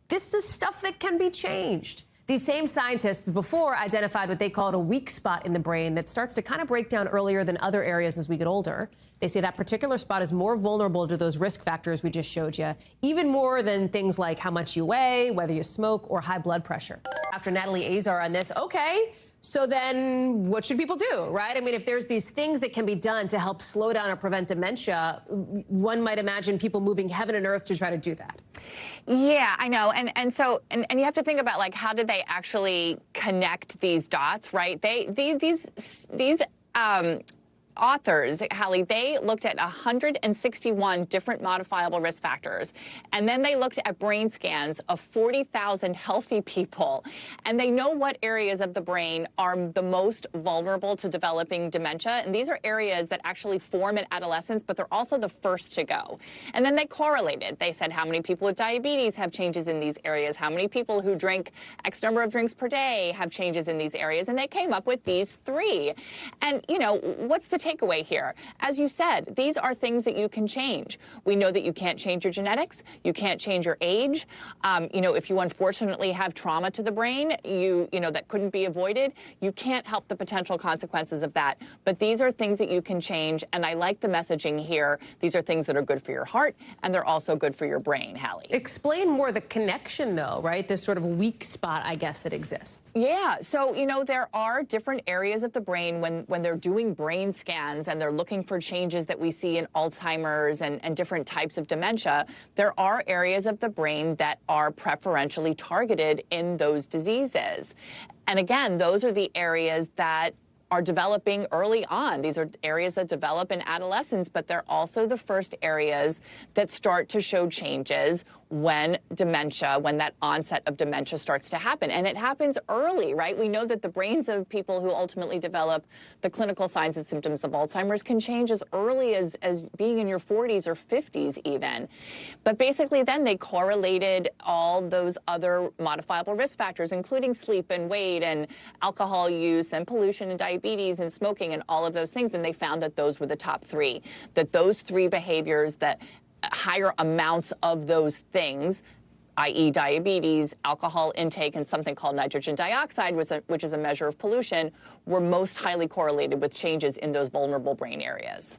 this is stuff that can be changed. These same scientists before identified what they called a weak spot in the brain that starts to kind of break down earlier than other areas as we get older. They say that particular spot is more vulnerable to those risk factors we just showed you, even more than things like how much you weigh, whether you smoke, or high blood pressure. After Natalie Azar on this, okay, so then what should people do, right? I mean, if there's these things that can be done to help slow down or prevent dementia, one might imagine people moving heaven and earth to try to do that. Yeah, I know. And so you have to think about how did they actually connect these dots, right? These authors, Hallie, they looked at 161 different modifiable risk factors, and then they looked at brain scans of 40,000 healthy people, and they know what areas of the brain are the most vulnerable to developing dementia, and these are areas that actually form in adolescence, but they're also the first to go. And then they correlated. They said how many people with diabetes have changes in these areas, how many people who drink X number of drinks per day have changes in these areas, and they came up with these three. And, what's the takeaway here? As you said, these are things that you can change. We know that you can't change your genetics. You can't change your age. If you unfortunately have trauma to the brain, that couldn't be avoided, you can't help the potential consequences of that. But these are things that you can change, and I like the messaging here. These are things that are good for your heart, and they're also good for your brain, Hallie. Explain more the connection, though, right? This sort of weak spot, I guess, that exists. Yeah. So, there are different areas of the brain when they're doing brain scans and they're looking for changes that we see in Alzheimer's and different types of dementia. There are areas of the brain that are preferentially targeted in those diseases. And again, those are the areas that are developing early on. These are areas that develop in adolescence, but they're also the first areas that start to show changes when that onset of dementia starts to happen. And it happens early, right? We know that the brains of people who ultimately develop the clinical signs and symptoms of Alzheimer's can change as early as being in your 40s or 50s even. But basically then they correlated all those other modifiable risk factors, including sleep and weight and alcohol use and pollution and diabetes and smoking and all of those things. And they found that those were the top three, that those three behaviors, that higher amounts of those things, i.e. diabetes, alcohol intake, and something called nitrogen dioxide, which is a measure of pollution, were most highly correlated with changes in those vulnerable brain areas.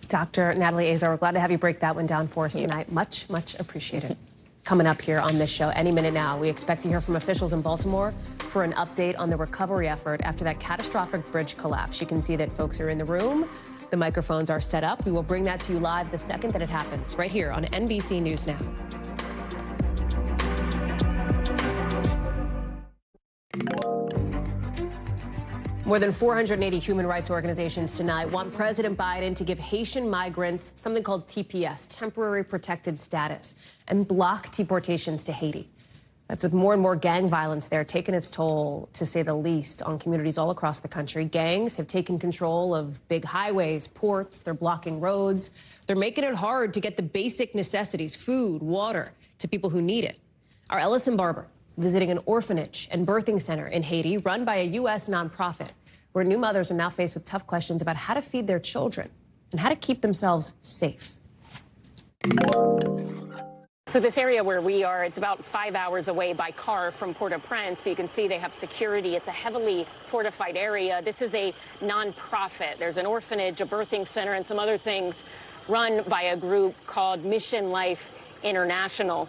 Dr. Natalie Azar, we're glad to have you break that one down for us tonight. Much, much appreciated. Coming up here on this show any minute now, we expect to hear from officials in Baltimore for an update on the recovery effort after that catastrophic bridge collapse. You can see that folks are in the room. The microphones are set up. We will bring that to you live the second that it happens, right here on NBC News Now. More than 480 human rights organizations tonight want President Biden to give Haitian migrants something called TPS, temporary protected status, and block deportations to Haiti. That's with more and more gang violence there taking its toll, to say the least, on communities all across the country. Gangs have taken control of big highways, ports. They're blocking roads. They're making it hard to get the basic necessities, food, water, to people who need it. Our Ellison Barber visiting an orphanage and birthing center in Haiti run by a U.S. nonprofit, where new mothers are now faced with tough questions about how to feed their children and how to keep themselves safe. So this area where we are, it's about 5 hours away by car from Port-au-Prince, but you can see they have security. It's a heavily fortified area. This is a nonprofit. There's an orphanage, a birthing center, and some other things run by a group called Mission Life International.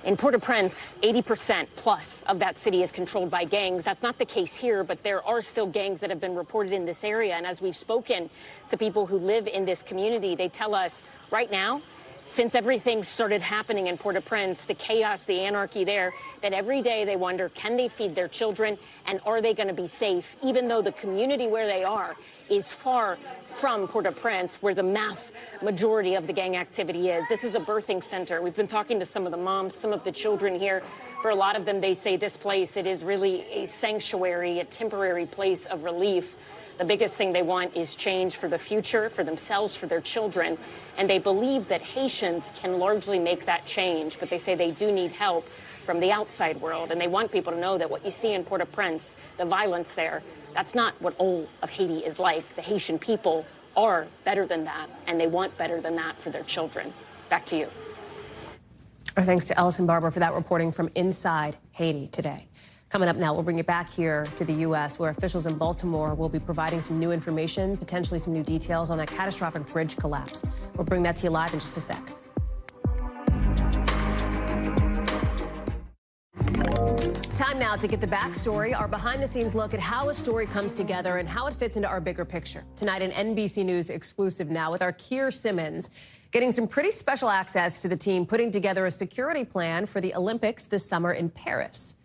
In Port-au-Prince, 80% plus of that city is controlled by gangs. That's not the case here, but there are still gangs that have been reported in this area. And as we've spoken to people who live in this community, they tell us right now, since everything started happening in Port-au-Prince, the chaos, the anarchy there, that every day they wonder, can they feed their children and are they going to be safe, even though the community where they are is far from Port-au-Prince, where the mass majority of the gang activity is. This is a birthing center. We've been talking to some of the moms, some of the children here. For a lot of them, they say this place, it is really a sanctuary, a temporary place of relief. The biggest thing they want is change for the future, for themselves, for their children. And they believe that Haitians can largely make that change, but they say they do need help from the outside world. And they want people to know that what you see in Port-au-Prince, the violence there, that's not what all of Haiti is like. The Haitian people are better than that, and they want better than that for their children. Back to you. Our thanks to Ellison Barber for that reporting from inside Haiti today. Coming up now, we'll bring you back here to the U.S., where officials in Baltimore will be providing some new information, potentially some new details on that catastrophic bridge collapse. We'll bring that to you live in just a sec. Time now to get the backstory, our behind-the-scenes look at how a story comes together and how it fits into our bigger picture. Tonight, an NBC News exclusive now with our Keir Simmons getting some pretty special access to the team putting together a security plan for the Olympics this summer in Paris.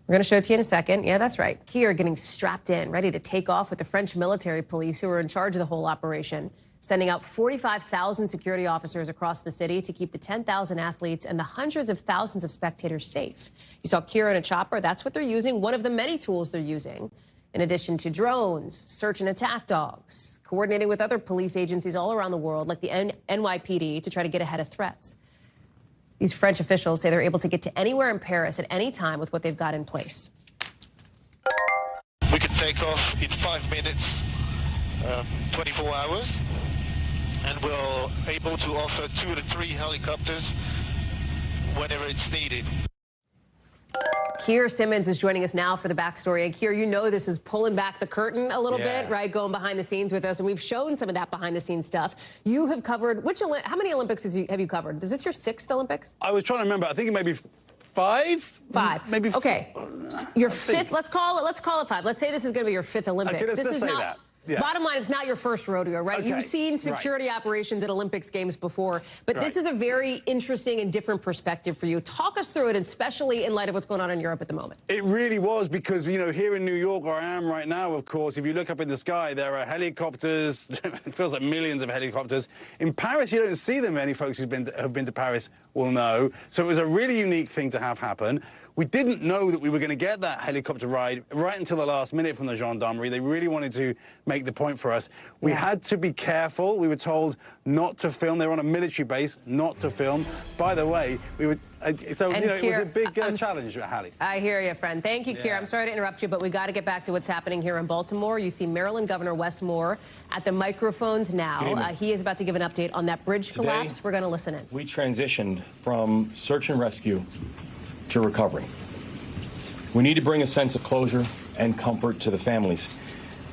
We're going to show it to you in a second. Yeah, that's right. Keir getting strapped in, ready to take off with the French military police who are in charge of the whole operation, sending out 45,000 security officers across the city to keep the 10,000 athletes and the hundreds of thousands of spectators safe. You saw Keir in a chopper. That's what they're using, one of the many tools they're using, in addition to drones, search and attack dogs, coordinating with other police agencies all around the world, like the NYPD, to try to get ahead of threats. These French officials say they're able to get to anywhere in Paris at any time with what they've got in place. We can take off in 5 minutes, 24 hours, and we're able to offer 2 to 3 helicopters whenever it's needed. Keir Simmons is joining us now for the backstory. And Keir, you know this is pulling back the curtain a little bit, right? Going behind the scenes with us. And we've shown some of that behind the scenes stuff. You have covered, how many Olympics have you covered? Is this your 6th Olympics? I was trying to remember. I think it may be 5? 5. Maybe. Okay. Your 5th, let's call it 5. Let's say this is going to be your 5th Olympics. Okay, this let's is say not, that. Bottom line, it's not your first rodeo, right? Okay. You've seen security operations at Olympics games before, but this is a very interesting and different perspective for you. Talk us through it, especially in light of what's going on in Europe at the moment. It really was, because, you know, here in New York, where I am right now, of course, if you look up in the sky, there are helicopters. It feels like millions of helicopters. In Paris, you don't see them. Any folks who've been to Paris will know. So it was a really unique thing to have happen. We didn't know that we were going to get that helicopter ride right until the last minute from the gendarmerie. They really wanted to make the point for us. We had to be careful. We were told not to film. They were on a military base, not to film. By the way, we were... so, you know, it was a big challenge, Hallie. I hear you, friend. Thank you, Keir. I'm sorry to interrupt you, but we got to get back to what's happening here in Baltimore. You see Maryland Governor Wes Moore at the microphones now. He is about to give an update on that bridge collapse. We're going to listen in. We transitioned from search and rescue to recovery. We need to bring a sense of closure and comfort to the families,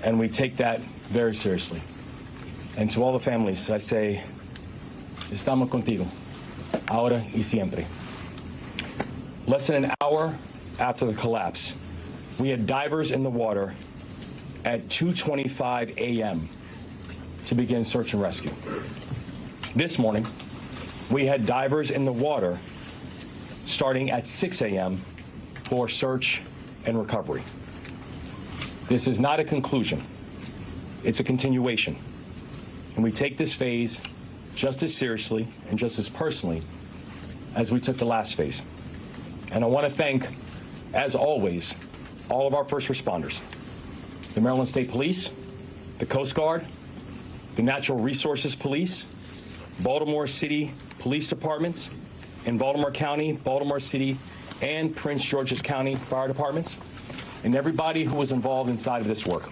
and we take that very seriously. And to all the families, I say, estamos contigo, ahora y siempre. Less than an hour after the collapse, we had divers in the water at 2:25 a.m. to begin search and rescue. This morning, we had divers in the water starting at 6 a.m. for search and recovery. This is not a conclusion. It's a continuation. And we take this phase just as seriously and just as personally as we took the last phase. And I want to thank, as always, all of our first responders, the Maryland State Police, the Coast Guard, the Natural Resources Police, Baltimore City Police Departments, in Baltimore County, Baltimore City, and Prince George's County Fire Departments, and everybody who was involved inside of this work.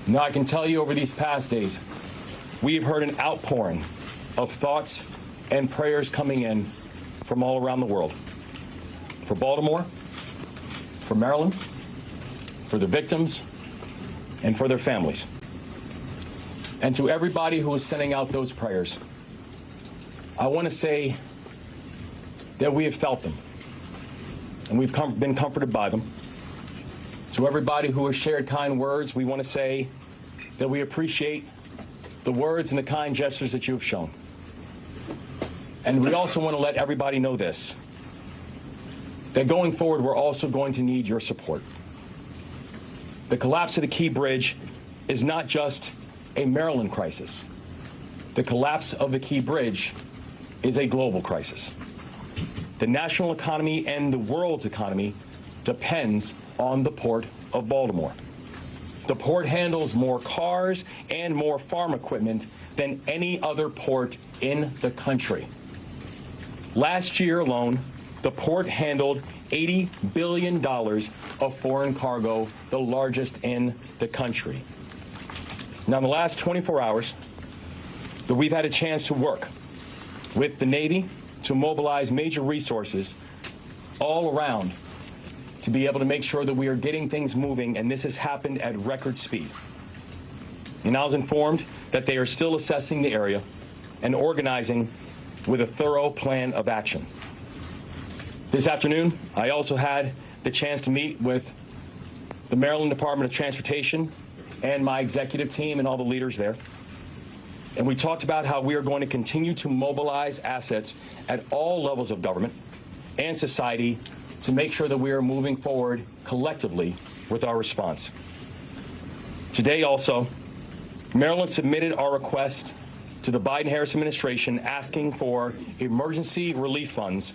Now, I can tell you over these past days, we have heard an outpouring of thoughts and prayers coming in from all around the world. For Baltimore, for Maryland, for the victims, and for their families. And to everybody who is sending out those prayers, I want to say that we have felt them, and we've been comforted by them. To everybody who has shared kind words, we want to say that we appreciate the words and the kind gestures that you have shown. And we also want to let everybody know this, that going forward, we're also going to need your support. The collapse of the Key Bridge is not just a Maryland crisis. The collapse of the Key Bridge is a global crisis. The national economy and the world's economy depends on the Port of Baltimore. The port handles more cars and more farm equipment than any other port in the country. Last year alone, the port handled $80 billion of foreign cargo, the largest in the country. Now, in the last 24 hours, we've had a chance to work with the Navy to mobilize major resources all around to be able to make sure that we are getting things moving, and this has happened at record speed. And I was informed that they are still assessing the area and organizing with a thorough plan of action. This afternoon, I also had the chance to meet with the Maryland Department of Transportation and my executive team and all the leaders there. And we talked about how we are going to continue to mobilize assets at all levels of government and society to make sure that we are moving forward collectively with our response. Today also, Maryland submitted our request to the Biden-Harris administration asking for emergency relief funds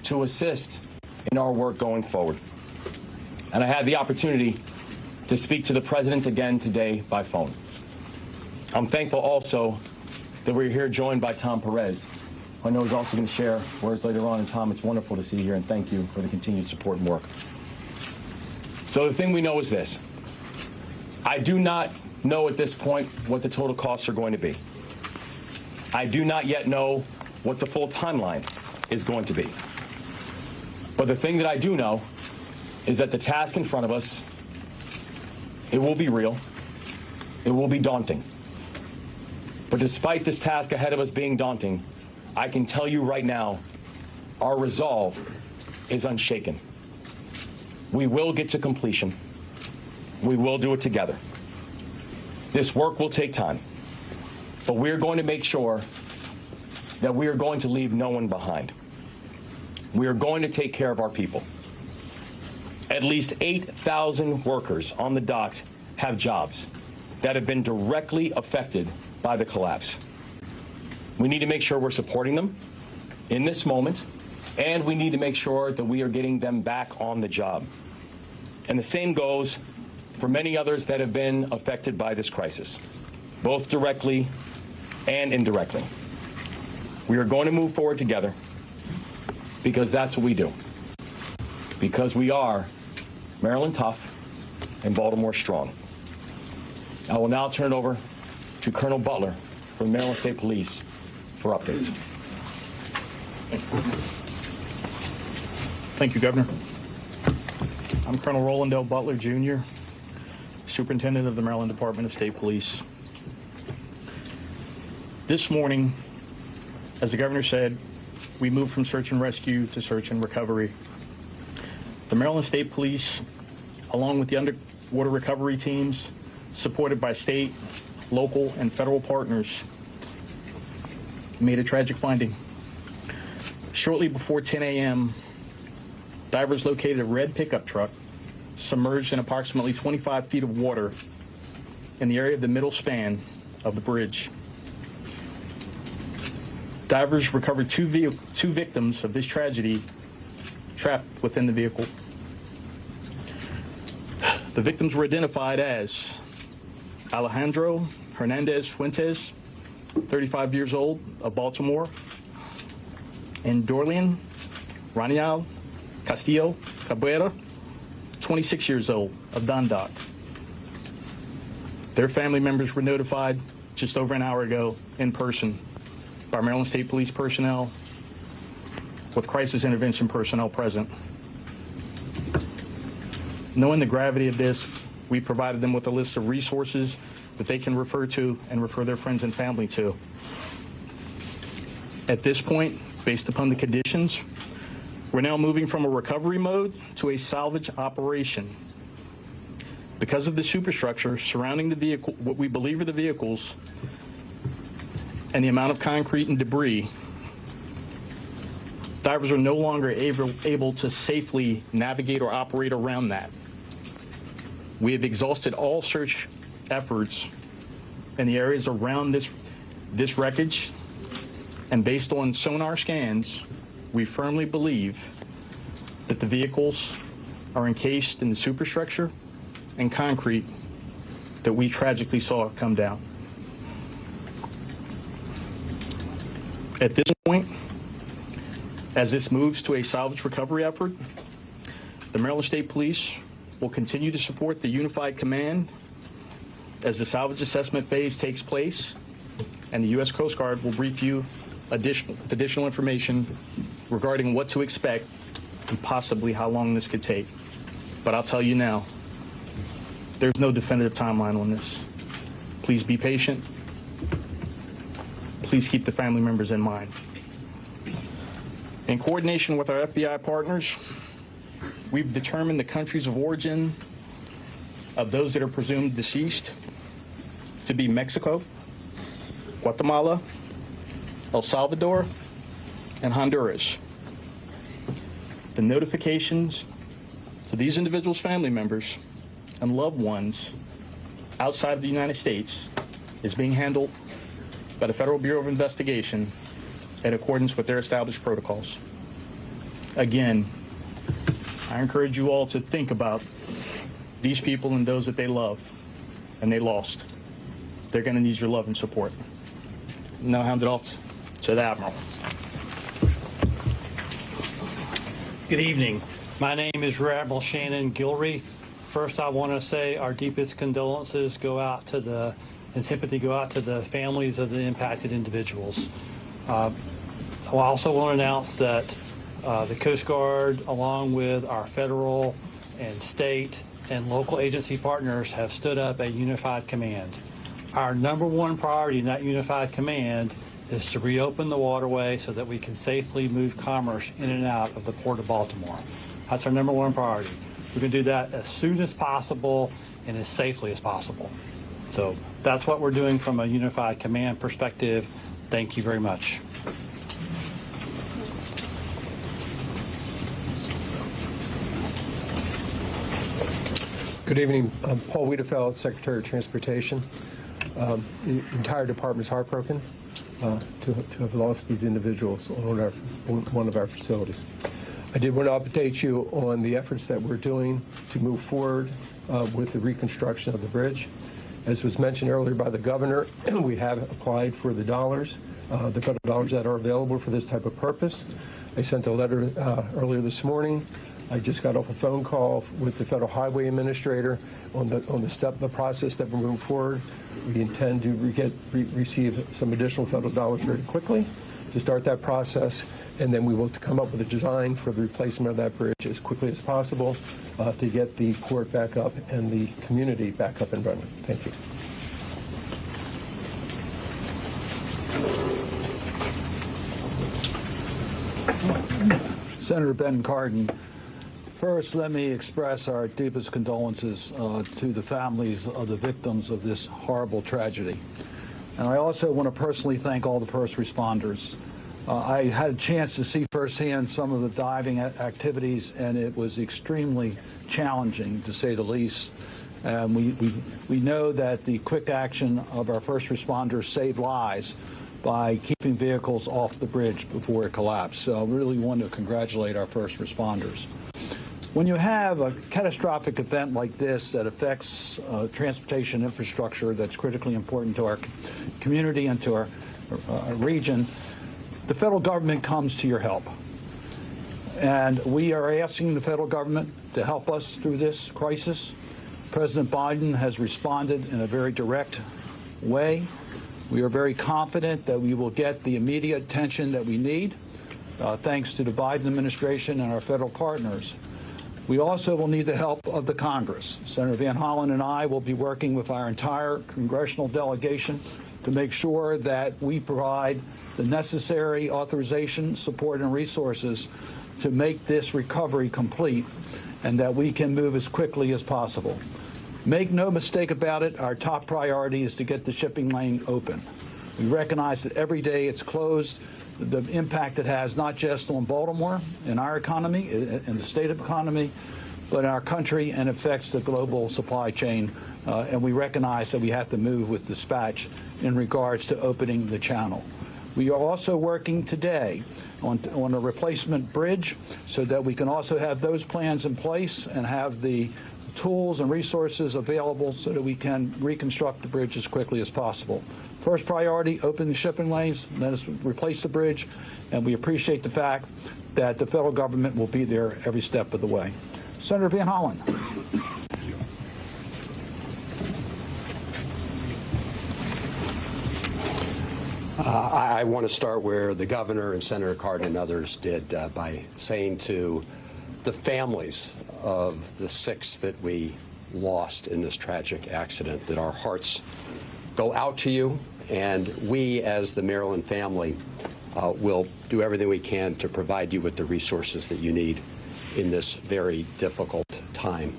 to assist in our work going forward. And I had the opportunity to speak to the president again today by phone. I'm thankful also that we're here joined by Tom Perez, who I know is also going to share words later on. And Tom, it's wonderful to see you here, and thank you for the continued support and work. So the thing we know is this. I do not know at this point what the total costs are going to be. I do not yet know what the full timeline is going to be. But the thing that I do know is that the task in front of us, it will be real. It will be daunting. But despite this task ahead of us being daunting, I can tell you right now, our resolve is unshaken. We will get to completion. We will do it together. This work will take time, but we're going to make sure that we are going to leave no one behind. We are going to take care of our people. At least 8,000 workers on the docks have jobs that have been directly affected by the collapse. We need to make sure we're supporting them in this moment, and we need to make sure that we are getting them back on the job. And the same goes for many others that have been affected by this crisis, both directly and indirectly. We are going to move forward together because that's what we do. Because we are Maryland tough and Baltimore strong. I will now turn it over to Colonel Butler from Maryland State Police for updates. Thank you, Governor. I'm Colonel Roland L. Butler, Jr., Superintendent of the Maryland Department of State Police. This morning, as the Governor said, we moved from search and rescue to search and recovery. The Maryland State Police, along with the underwater recovery teams, supported by state, local, and federal partners, made a tragic finding. Shortly before 10 a.m., divers located a red pickup truck submerged in approximately 25 feet of water in the area of the middle span of the bridge. Divers recovered two victims of this tragedy trapped within the vehicle. The victims were identified as Alejandro Hernandez Fuentes, 35 years old, of Baltimore, and Dorlian Ranial Castillo Cabrera, 26 years old, of Dundalk. Their family members were notified just over an hour ago in person by Maryland State Police personnel with crisis intervention personnel present. Knowing the gravity of this, we provided them with a list of resources that they can refer to and refer their friends and family to. At this point, based upon the conditions, we're now moving from a recovery mode to a salvage operation. Because of the superstructure surrounding the vehicle, what we believe are the vehicles, and the amount of concrete and debris, divers are no longer able to safely navigate or operate around that. We have exhausted all search efforts in the areas around this wreckage, and based on sonar scans, we firmly believe that the vehicles are encased in the superstructure and concrete that we tragically saw come down. At this point, as this moves to a salvage recovery effort, the Maryland State Police will continue to support the Unified Command as the salvage assessment phase takes place, and the U.S. Coast Guard will brief you additional information regarding what to expect and possibly how long this could take. But I'll tell you now, there's no definitive timeline on this. Please be patient. Please keep the family members in mind. In coordination with our FBI partners, we've determined the countries of origin of those that are presumed deceased to be Mexico, Guatemala, El Salvador, and Honduras. The notifications to these individuals' family members and loved ones outside of the United States is being handled by the Federal Bureau of Investigation in accordance with their established protocols. Again, I encourage you all to think about these people and those that they love and they lost. They're going to need your love and support. Now hand it off to the Admiral. Good evening. My name is Rear Admiral Shannon Gilreath. First, I want to say our deepest condolences and sympathy go out to the families of the impacted individuals. I also want to announce that the Coast Guard, along with our federal and state and local agency partners, have stood up a unified command. Our number one priority in that unified command is to reopen the waterway so that we can safely move commerce in and out of the Port of Baltimore. That's our number one priority. We're going to do that as soon as possible and as safely as possible. So that's what we're doing from a unified command perspective. Thank you very much. Good evening. I'm Paul Wiedefeld, Secretary of Transportation. The entire department's heartbroken to have lost these individuals on one of our facilities. I did want to update you on the efforts that we're doing to move forward with the reconstruction of the bridge. As was mentioned earlier by the governor, we have applied for the dollars, the federal dollars that are available for this type of purpose. I sent a letter earlier this morning. I just got off a phone call with the Federal Highway Administrator on the process that we're moving forward. We intend to receive some additional federal dollars very quickly to start that process, and then we will come up with a design for the replacement of that bridge as quickly as possible to get the port back up and the community back up and running. Thank you. Senator Ben Cardin, first let me express our deepest condolences to the families of the victims of this horrible tragedy. And I also want to personally thank all the first responders. I had a chance to see firsthand some of the diving activities, and it was extremely challenging, to say the least. We know that the quick action of our first responders saved lives by keeping vehicles off the bridge before it collapsed. So I really want to congratulate our first responders. When you have a catastrophic event like this that affects transportation infrastructure that's critically important to our community and to our region, the federal government comes to your help. And we are asking the federal government to help us through this crisis. President Biden has responded in a very direct way. We are very confident that we will get the immediate attention that we need, thanks to the Biden administration and our federal partners. We also will need the help of the Congress. Senator Van Hollen and I will be working with our entire congressional delegation to make sure that we provide the necessary authorization, support, and resources to make this recovery complete and that we can move as quickly as possible. Make no mistake about it, our top priority is to get the shipping lane open. We recognize that every day it's closed, the impact it has not just on Baltimore and our economy and the state of economy, but in our country, and affects the global supply chain. And we recognize that we have to move with dispatch in regards to opening the channel. We are also working today on a replacement bridge so that we can also have those plans in place and have the tools and resources available so that we can reconstruct the bridge as quickly as possible. First priority, open the shipping lanes, let us replace the bridge, and we appreciate the fact that the federal government will be there every step of the way. Senator Van Hollen. I want to start where the governor and Senator Cardin and others did by saying to the families of the 6 that we lost in this tragic accident that our hearts go out to you, and we as the Maryland family will do everything we can to provide you with the resources that you need in this very difficult time.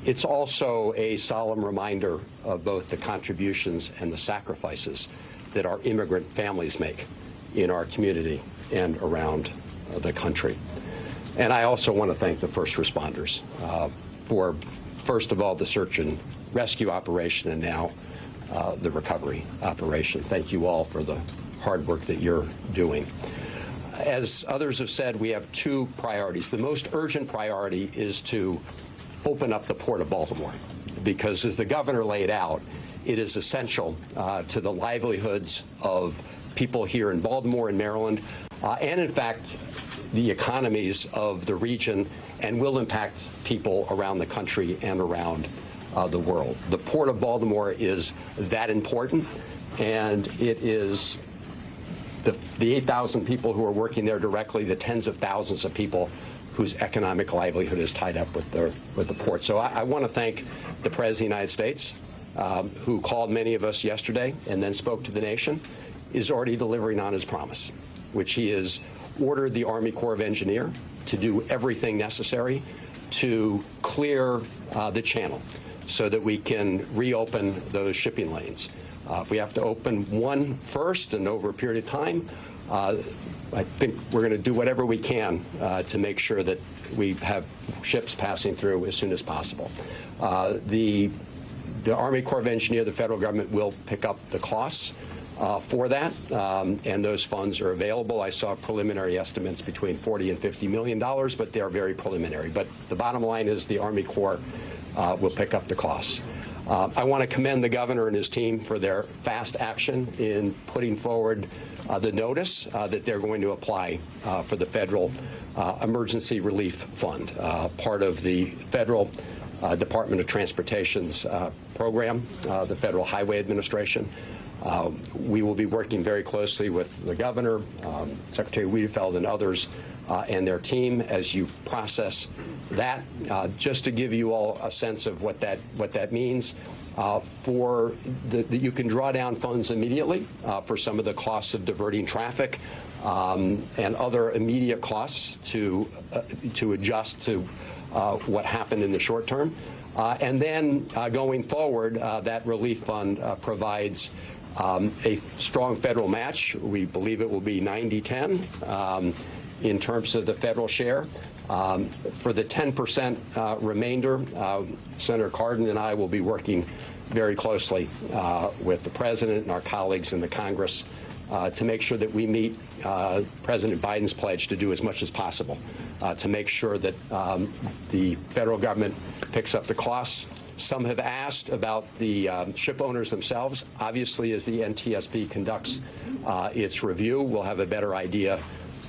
It's also a solemn reminder of both the contributions and the sacrifices that our immigrant families make in our community and around the country. And I also want to thank the first responders for, first of all, the search and rescue operation, and now the recovery operation. Thank you all for the hard work that you're doing. As others have said, we have 2 priorities. The most urgent priority is to open up the Port of Baltimore, because as the governor laid out, it is essential to the livelihoods of people here in Baltimore and Maryland, and in fact, the economies of the region, and will impact people around the country and around the world. The Port of Baltimore is that important, and it is the 8,000 people who are working there directly, the tens of thousands of people whose economic livelihood is tied up with the port. So I want to thank the President of the United States, who called many of us yesterday and then spoke to the nation, is already delivering on his promise, which he has ordered the Army Corps of Engineers to do everything necessary to clear the channel so that we can reopen those shipping lanes. If we have to open one first and over a period of time, I think we're going to do whatever we can to make sure that we have ships passing through as soon as possible. The Army Corps of Engineers, the federal government, will pick up the costs for that, and those funds are available. I saw preliminary estimates between $40 and $50 million, but they are very preliminary. But the bottom line is the Army Corps will pick up the costs. I want to commend the governor and his team for their fast action in putting forward the notice that they're going to apply for the federal emergency relief fund, part of the federal Department of Transportation's program, the Federal Highway Administration. We will be working very closely with the governor, Secretary Wiedefeld, and others and their team as you process that. Just to give you all a sense of what that means, you can draw down funds immediately for some of the costs of diverting traffic and other immediate costs to adjust to what happened in the short term. And then going forward, that relief fund provides a strong federal match. We believe it will be 90-10 in terms of the federal share. For the 10% remainder, Senator Cardin and I will be working very closely with the President and our colleagues in the Congress to make sure that we meet President Biden's pledge to do as much as possible to make sure that the federal government picks up the costs. Some have asked about the ship owners themselves. Obviously, as the NTSB conducts its review, we'll have a better idea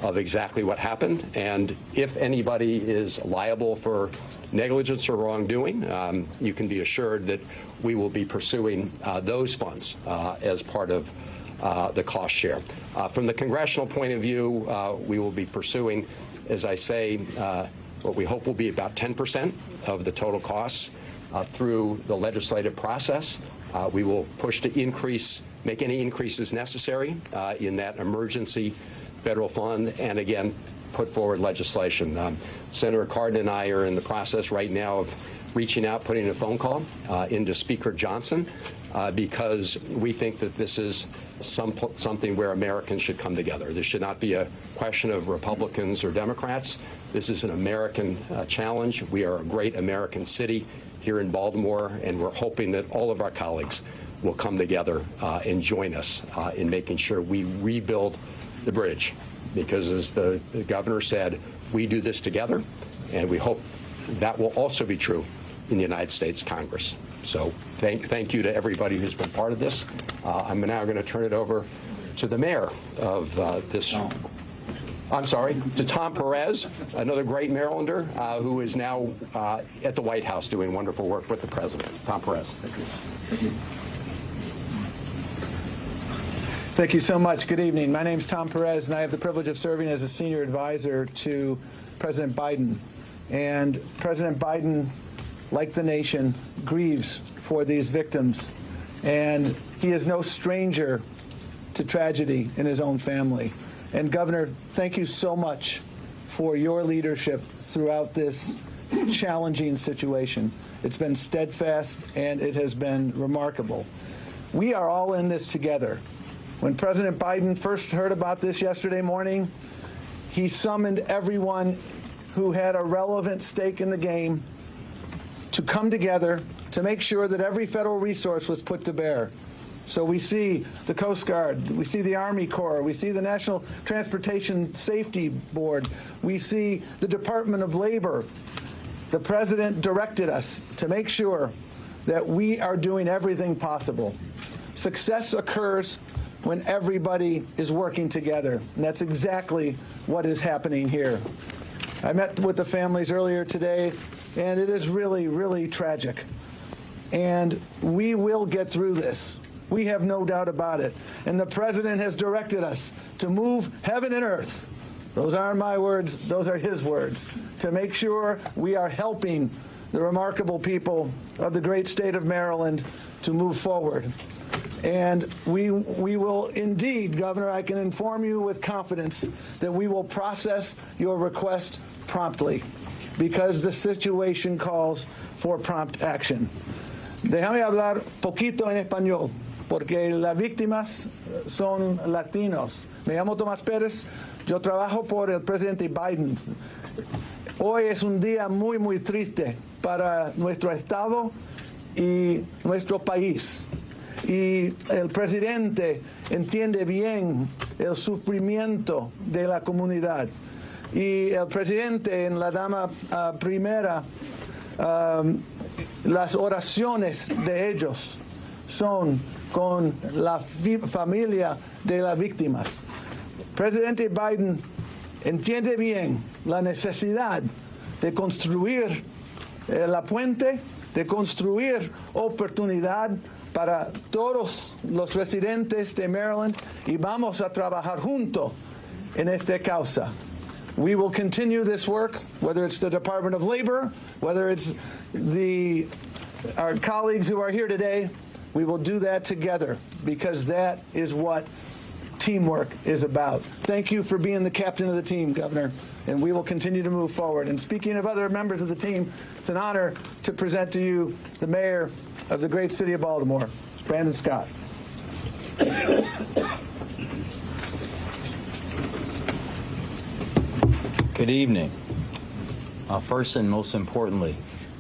of exactly what happened. And if anybody is liable for negligence or wrongdoing, you can be assured that we will be pursuing those funds as part of the cost share. From the congressional point of view, we will be pursuing, as I say, what we hope will be about 10% of the total costs through the legislative process. We will push to make any increases necessary in that emergency federal fund, and again, put forward legislation. Senator Cardin and I are in the process right now of reaching out, putting a phone call into Speaker Johnson, because we think that this is something where Americans should come together. This should not be a question of Republicans or Democrats. This is an American challenge. We are a great American city here in Baltimore, and we're hoping that all of our colleagues will come together and join us in making sure we rebuild the bridge, because as the governor said, we do this together, and we hope that will also be true in the United States Congress. So thank you to everybody who's been part of this. I'm now going to turn it over to the mayor of to Tom Perez, another great Marylander who is now at the White House doing wonderful work with the president. Tom Perez. Thank you. Thank you so much. Good evening. My name is Tom Perez, and I have the privilege of serving as a senior advisor to President Biden. And President Biden, like the nation, grieves for these victims. And he is no stranger to tragedy in his own family. And Governor, thank you so much for your leadership throughout this challenging situation. It's been steadfast, and it has been remarkable. We are all in this together. When President Biden first heard about this yesterday morning, he summoned everyone who had a relevant stake in the game to come together to make sure that every federal resource was put to bear. So we see the Coast Guard, we see the Army Corps, we see the National Transportation Safety Board, we see the Department of Labor. The president directed us to make sure that we are doing everything possible. Success occurs when everybody is working together, and that's exactly what is happening here. I met with the families earlier today, and it is really, really tragic. And we will get through this. We have no doubt about it. And the president has directed us to move heaven and earth. Those aren't my words, those are his words, to make sure we are helping the remarkable people of the great state of Maryland to move forward. And we will indeed, Governor, I can inform you with confidence that we will process your request promptly, because the situation calls for prompt action. Déjame hablar poquito en español, porque las víctimas son latinos. Me llamo Tomás Pérez, yo trabajo por el presidente Biden. Hoy es un día muy, muy triste para nuestro estado y nuestro país. Y el presidente entiende bien el sufrimiento de la comunidad. Y el presidente, en la dama primera, las oraciones de ellos son con la familia de las víctimas. Presidente Biden entiende bien la necesidad de construir la puente, de construir oportunidad para todos los residentes de Maryland, y vamos a trabajar juntos en esta causa. We will continue this work, whether it's the Department of Labor, whether it's our colleagues who are here today. We will do that together, because that is what teamwork is about. Thank you for being the captain of the team, Governor, and we will continue to move forward. And speaking of other members of the team, it's an honor to present to you the mayor of the great city of Baltimore, Brandon Scott. Good evening. First and most importantly,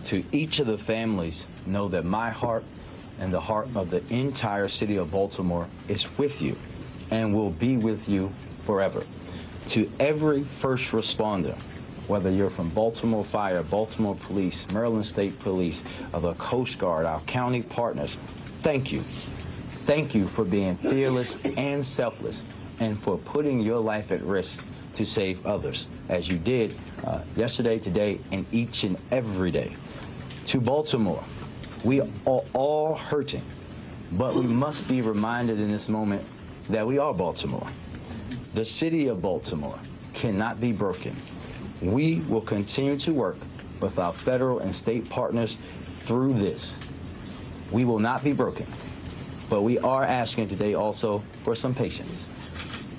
to each of the families, know that my heart and the heart of the entire city of Baltimore is with you and will be with you forever. To every first responder, whether you're from Baltimore Fire, Baltimore Police, Maryland State Police, or the Coast Guard, our county partners, thank you. Thank you for being fearless and selfless, and for putting your life at risk to save others, as you did yesterday, today, and each and every day. To Baltimore, we are all hurting, but we must be reminded in this moment that we are Baltimore. The city of Baltimore cannot be broken. We will continue to work with our federal and state partners through this. We will not be broken, but we are asking today also for some patience.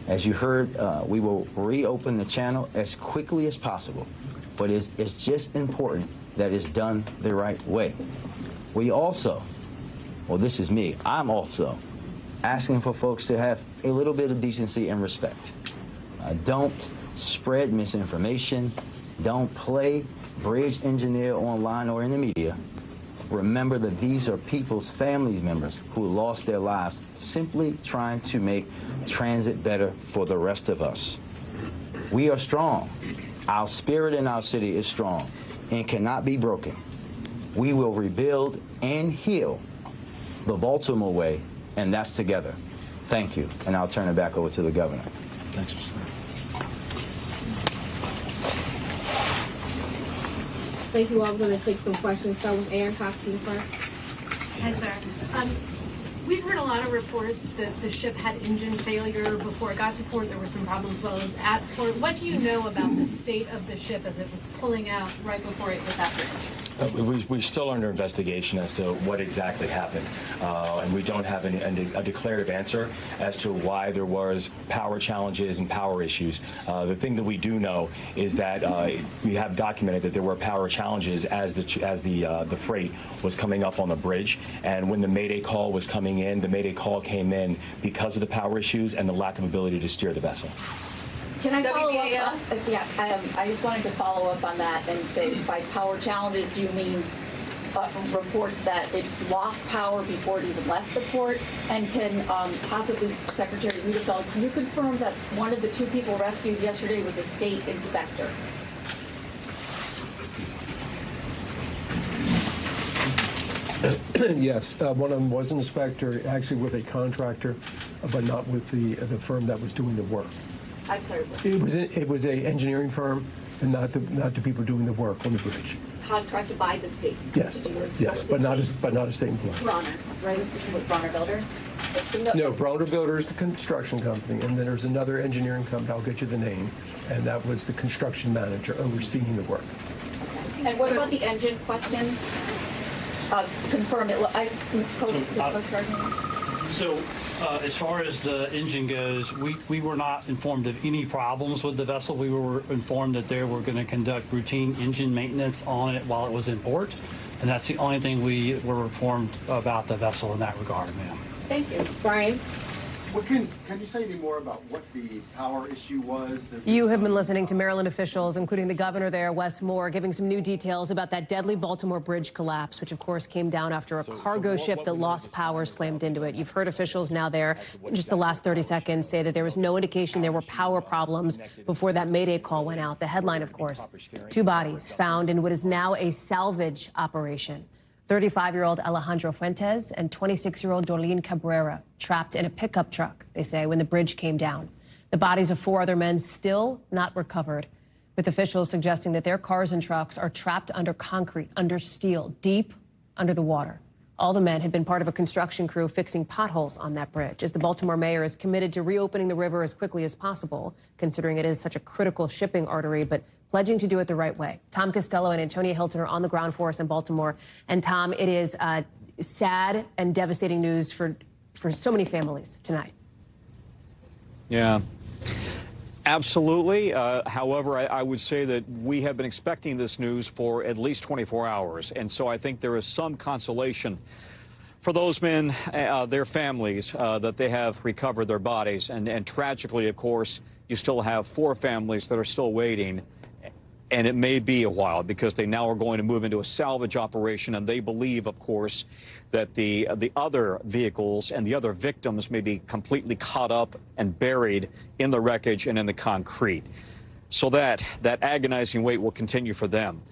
As you heard, we will reopen the channel as quickly as possible, but it's just important that it's done the right way. We also, well, this is me, I'm also asking for folks to have a little bit of decency and respect. Don't spread misinformation. Don't play bridge engineer online or in the media. Remember that these are people's family members who lost their lives simply trying to make transit better for the rest of us. We are strong. Our spirit in our city is strong and cannot be broken. We will rebuild and heal the Baltimore way, and that's together. Thank you, and I'll turn it back over to the governor. Thanks, Mr. Thank you all. I'm going to take some questions. Start with Aaron Coxon first. Hi, sir. We've heard a lot of reports that the ship had engine failure before it got to port. There were some problems as well as at port. What do you know about the state of the ship as it was pulling out right before it hit that bridge? We're still under investigation as to what exactly happened, and we don't have a declarative answer as to why there was power challenges and power issues. The thing that we do know is that we have documented that there were power challenges as the freight was coming up on the bridge, and when the Mayday call was coming in, the Mayday call came in because of the power issues and the lack of ability to steer the vessel. Can I follow up? I just wanted to follow up on that and say, by power challenges, do you mean reports that it lost power before it even left the port? And can possibly Secretary Rudefeld, can you confirm that one of the two people rescued yesterday was a state inspector? Yes, one of them was an inspector, actually with a contractor, but not with the firm that was doing the work. It was a engineering firm, and not the people doing the work on the bridge. Contracted by the state. Yes, yes, but not a state employee. Bronner, right? With Bronner Builder. No, Bronner Builder is the construction company, and then there's another engineering company. I'll get you the name, and that was the construction manager overseeing the work. And what about the engine question? Confirm it. So as far as the engine goes, we were not informed of any problems with the vessel. We were informed that they were going to conduct routine engine maintenance on it while it was in port. And that's the only thing we were informed about the vessel in that regard, ma'am. Thank you. Brian? Can you say any more about what the power issue was? You have been listening to Maryland officials, including the governor there, Wes Moore, giving some new details about that deadly Baltimore bridge collapse, which, of course, came down after a cargo ship that lost power slammed into it. You've heard officials now there, just the last 30 seconds, say that there was no indication there were power problems before that Mayday call went out. The headline, of course, 2 bodies found in what is now a salvage operation. 35-year-old Alejandro Fuentes and 26-year-old Dorleen Cabrera trapped in a pickup truck, they say, when the bridge came down. The bodies of 4 other men still not recovered, with officials suggesting that their cars and trucks are trapped under concrete, under steel, deep under the water. All the men had been part of a construction crew fixing potholes on that bridge, as the Baltimore mayor is committed to reopening the river as quickly as possible, considering it is such a critical shipping artery, but pledging to do it the right way. Tom Costello and Antonia Hilton are on the ground for us in Baltimore. And Tom, it is sad and devastating news for so many families tonight. Yeah, absolutely. However, I would say that we have been expecting this news for at least 24 hours. And so I think there is some consolation for those men, their families, that they have recovered their bodies. And tragically, of course, you still have 4 families that are still waiting. And it may be a while because they now are going to move into a salvage operation. And they believe, of course, that the other vehicles and the other victims may be completely caught up and buried in the wreckage and in the concrete. So that agonizing wait will continue for them.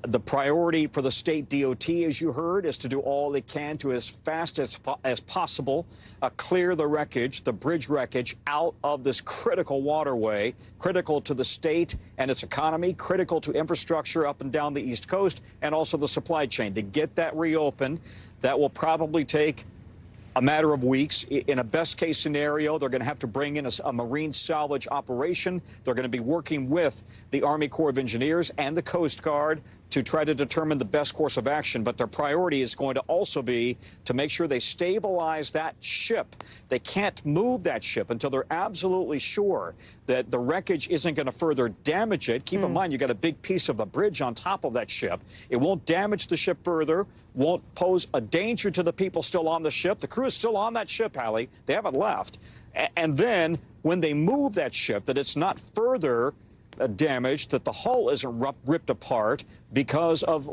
The priority for the state DOT, as you heard, is to do all they can to, as fast as possible, clear the wreckage, the bridge wreckage, out of this critical waterway, critical to the state and its economy, critical to infrastructure up and down the East Coast, and also the supply chain. To get that reopened, that will probably take a matter of weeks. In a best-case scenario, they're going to have to bring in a marine salvage operation. They're going to be working with the Army Corps of Engineers and the Coast Guard to try to determine the best course of action. But their priority is going to also be to make sure they stabilize that ship. They can't move that ship until they're absolutely sure that the wreckage isn't going to further damage it. Keep in mind, you got a big piece of a bridge on top of that ship. It won't damage the ship further, won't pose a danger to the people still on the ship. The crew is still on that ship, Hallie. They haven't left. And then when they move that ship, that it's not further damaged, that the hull isn't ripped apart because of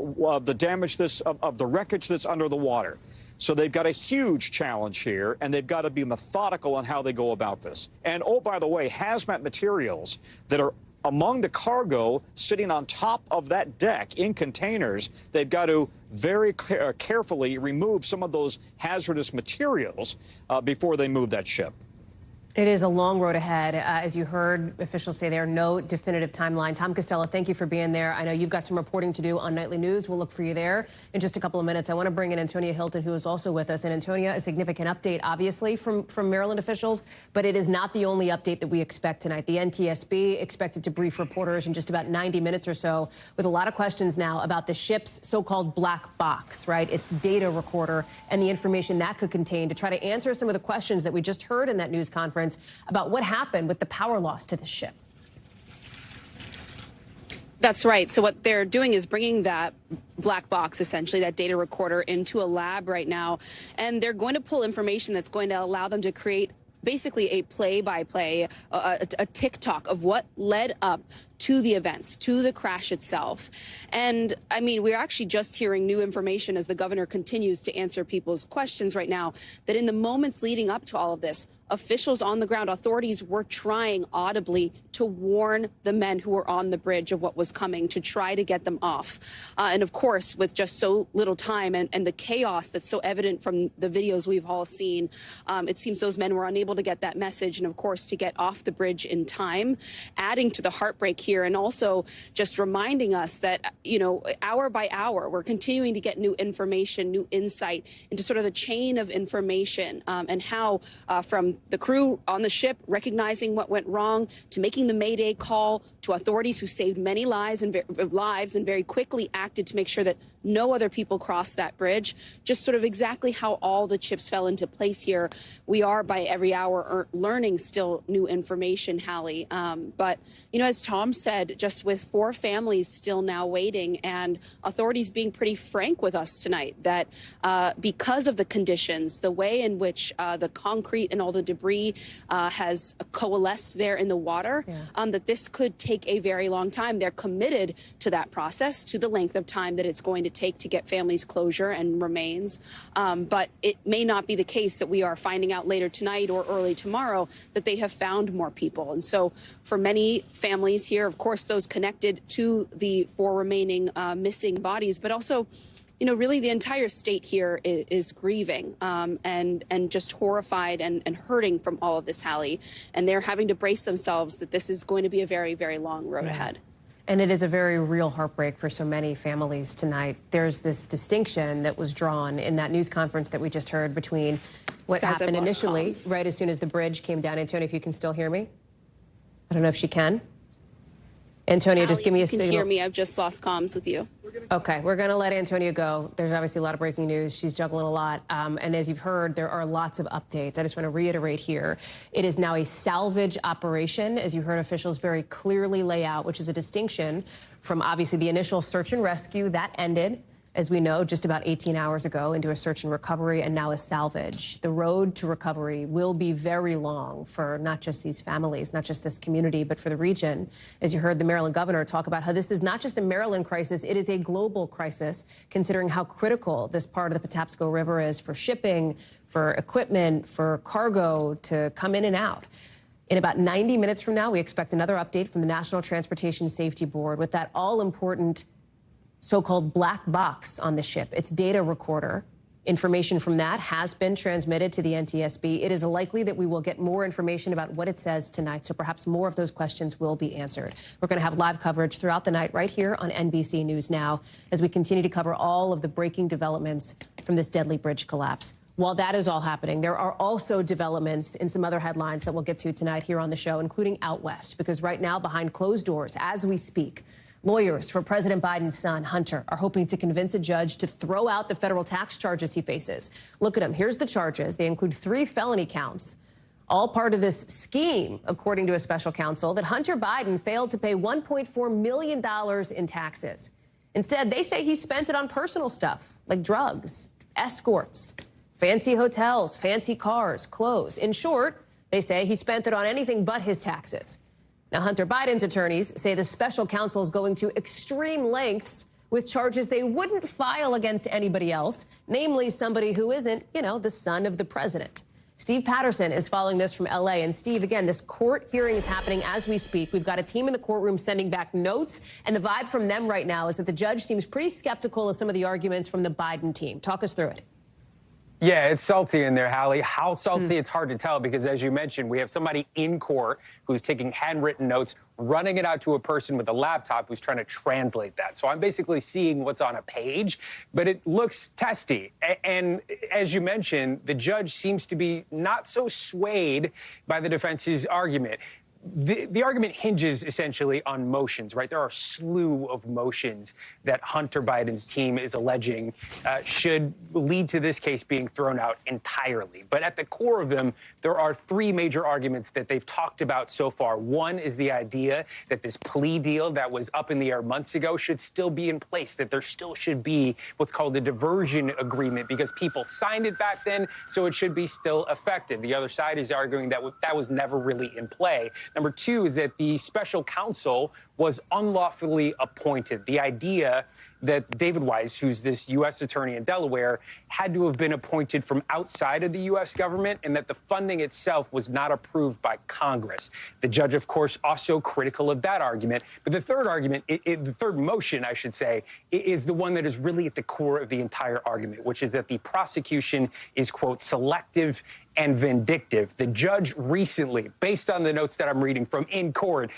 the damage of the wreckage that's under the water. So they've got a huge challenge here, and they've got to be methodical on how they go about this. And, oh, by the way, hazmat materials that are among the cargo sitting on top of that deck in containers, they've got to very carefully remove some of those hazardous materials before they move that ship. It is a long road ahead. As you heard officials say, there are no definitive timeline. Tom Costello, thank you for being there. I know you've got some reporting to do on Nightly News. We'll look for you there in just a couple of minutes. I want to bring in Antonia Hilton, who is also with us. And Antonia, a significant update, obviously, from Maryland officials, but it is not the only update that we expect tonight. The NTSB expected to brief reporters in just about 90 minutes or so, with a lot of questions now about the ship's so-called black box, right? Its data recorder and the information that could contain, to try to answer some of the questions that we just heard in that news conference about what happened with the power loss to the ship. That's right. So what they're doing is bringing that black box, essentially, that data recorder, into a lab right now. And they're going to pull information that's going to allow them to create basically a play-by-play, a TikTok of what led up to the events, to the crash itself. And I mean, we're actually just hearing new information as the governor continues to answer people's questions right now, that in the moments leading up to all of this, officials on the ground, authorities were trying audibly to warn the men who were on the bridge of what was coming, to try to get them off. And of course, with just so little time and the chaos that's so evident from the videos we've all seen, it seems those men were unable to get that message and, of course, to get off the bridge in time, adding to the heartbreak here. And also just reminding us that, you know, hour by hour, we're continuing to get new information, new insight into sort of the chain of information and how from the crew on the ship recognizing what went wrong, to making the Mayday call, to authorities who saved many lives and very quickly acted to make sure that no other people crossed that bridge. Just sort of exactly how all the chips fell into place here. We are, by every hour, learning still new information, Hallie. But, you know, as Tom said, just with 4 families still now waiting, and authorities being pretty frank with us tonight that because of the conditions, the way in which the concrete and all the debris has coalesced there in the water, that this could take a very long time. They're committed to that process, to the length of time that it's going to take to get families closure and remains. But it may not be the case that we are finding out later tonight or early tomorrow that they have found more people. And so for many families here, of course, those connected to the 4 remaining missing bodies, but also, you know, really the entire state here is grieving and just horrified and hurting from all of this, Hallie. And they're having to brace themselves that this is going to be a very, very long road ahead. And it is a very real heartbreak for so many families tonight. There's this distinction that was drawn in that news conference that we just heard between what happened initially, right as soon as the bridge came down. Antonio, if you can still hear me? I don't know if she can. Antonio, just give me a signal. You can hear me. I've just lost comms with you. Okay, we're going to let Antonia go. There's obviously a lot of breaking news. She's juggling a lot. And as you've heard, there are lots of updates. I just want to reiterate here. It is now a salvage operation, as you heard officials very clearly lay out, which is a distinction from obviously the initial search and rescue. That ended, as we know, just about 18 hours ago into a search and recovery, and now a salvage. The road to recovery will be very long for not just these families, not just this community, but for the region. As you heard the Maryland governor talk about how this is not just a Maryland crisis, it is a global crisis, considering how critical this part of the Patapsco River is for shipping, for equipment, for cargo to come in and out. In about 90 minutes from now, we expect another update from the National Transportation Safety Board with that all-important so-called black box on the ship, its data recorder. Information from that has been transmitted to the NTSB. It is likely that we will get more information about what it says tonight, so perhaps more of those questions will be answered. We're going to have live coverage throughout the night right here on NBC News Now as we continue to cover all of the breaking developments from this deadly bridge collapse. While that is all happening, there are also developments in some other headlines that we'll get to tonight here on the show, including out west, because right now, behind closed doors, as we speak, lawyers for President Biden's son, Hunter, are hoping to convince a judge to throw out the federal tax charges he faces. Look at him. Here's the charges. They include 3 felony counts, all part of this scheme, according to a special counsel, that Hunter Biden failed to pay $1.4 million in taxes. Instead, they say he spent it on personal stuff like drugs, escorts, fancy hotels, fancy cars, clothes. In short, they say he spent it on anything but his taxes. Now, Hunter Biden's attorneys say the special counsel is going to extreme lengths with charges they wouldn't file against anybody else, namely somebody who isn't, you know, the son of the president. Steve Patterson is following this from L.A. And Steve, again, this court hearing is happening as we speak. We've got a team in the courtroom sending back notes, and the vibe from them right now is that the judge seems pretty skeptical of some of the arguments from the Biden team. Talk us through it. Yeah, it's salty in there, Hallie. How salty, it's hard to tell because, as you mentioned, we have somebody in court who's taking handwritten notes, running it out to a person with a laptop who's trying to translate that. So I'm basically seeing what's on a page, but it looks testy. And as you mentioned, the judge seems to be not so swayed by the defense's argument. The argument hinges essentially on motions, right? There are a slew of motions that Hunter Biden's team is alleging should lead to this case being thrown out entirely. But at the core of them, there are 3 major arguments that they've talked about so far. One is the idea that this plea deal that was up in the air months ago should still be in place, that there still should be what's called the diversion agreement because people signed it back then, so it should be still effective. The other side is arguing that that was never really in play. Number 2 is that the special counsel was unlawfully appointed. The idea that David Weiss, who's this U.S. attorney in Delaware, had to have been appointed from outside of the U.S. government and that the funding itself was not approved by Congress. The judge, of course, also critical of that argument. But the third argument, the third motion, I should say, is the one that is really at the core of the entire argument, which is that the prosecution is, quote, selective and vindictive. The judge recently, based on the notes that I'm reading from in court,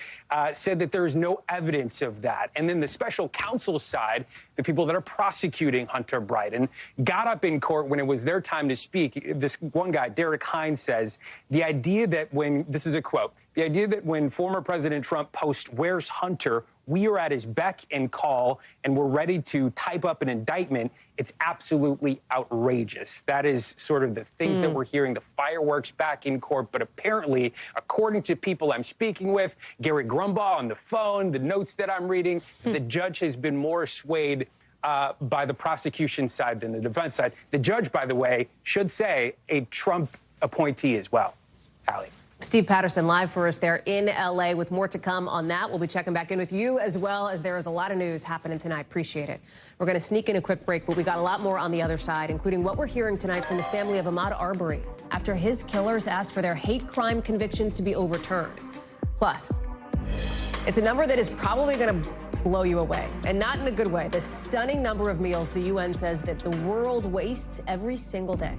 said that there is no evidence of that. And then the special counsel side the people that are prosecuting Hunter Biden, got up in court when it was their time to speak. This one guy, Derek Hines, says the idea that when, this is a quote, the idea that when former President Trump posts, "Where's Hunter?" we are at his beck and call and we're ready to type up an indictment, it's absolutely outrageous. That is sort of the things that we're hearing, the fireworks back in court. But apparently, according to people I'm speaking with, Gary Grumbaugh on the phone, the notes that I'm reading, the judge has been more swayed by the prosecution side than the defense side. The judge, by the way, should say a Trump appointee as well. Hallie. Steve Patterson live for us there in L.A. with more to come on that. We'll be checking back in with you as well, as there is a lot of news happening tonight. Appreciate it. We're going to sneak in a quick break, but we got a lot more on the other side, including what we're hearing tonight from the family of Ahmaud Arbery after his killers asked for their hate crime convictions to be overturned. Plus, it's a number that is probably going to blow you away, and not in a good way. The stunning number of meals the UN says that the world wastes every single day.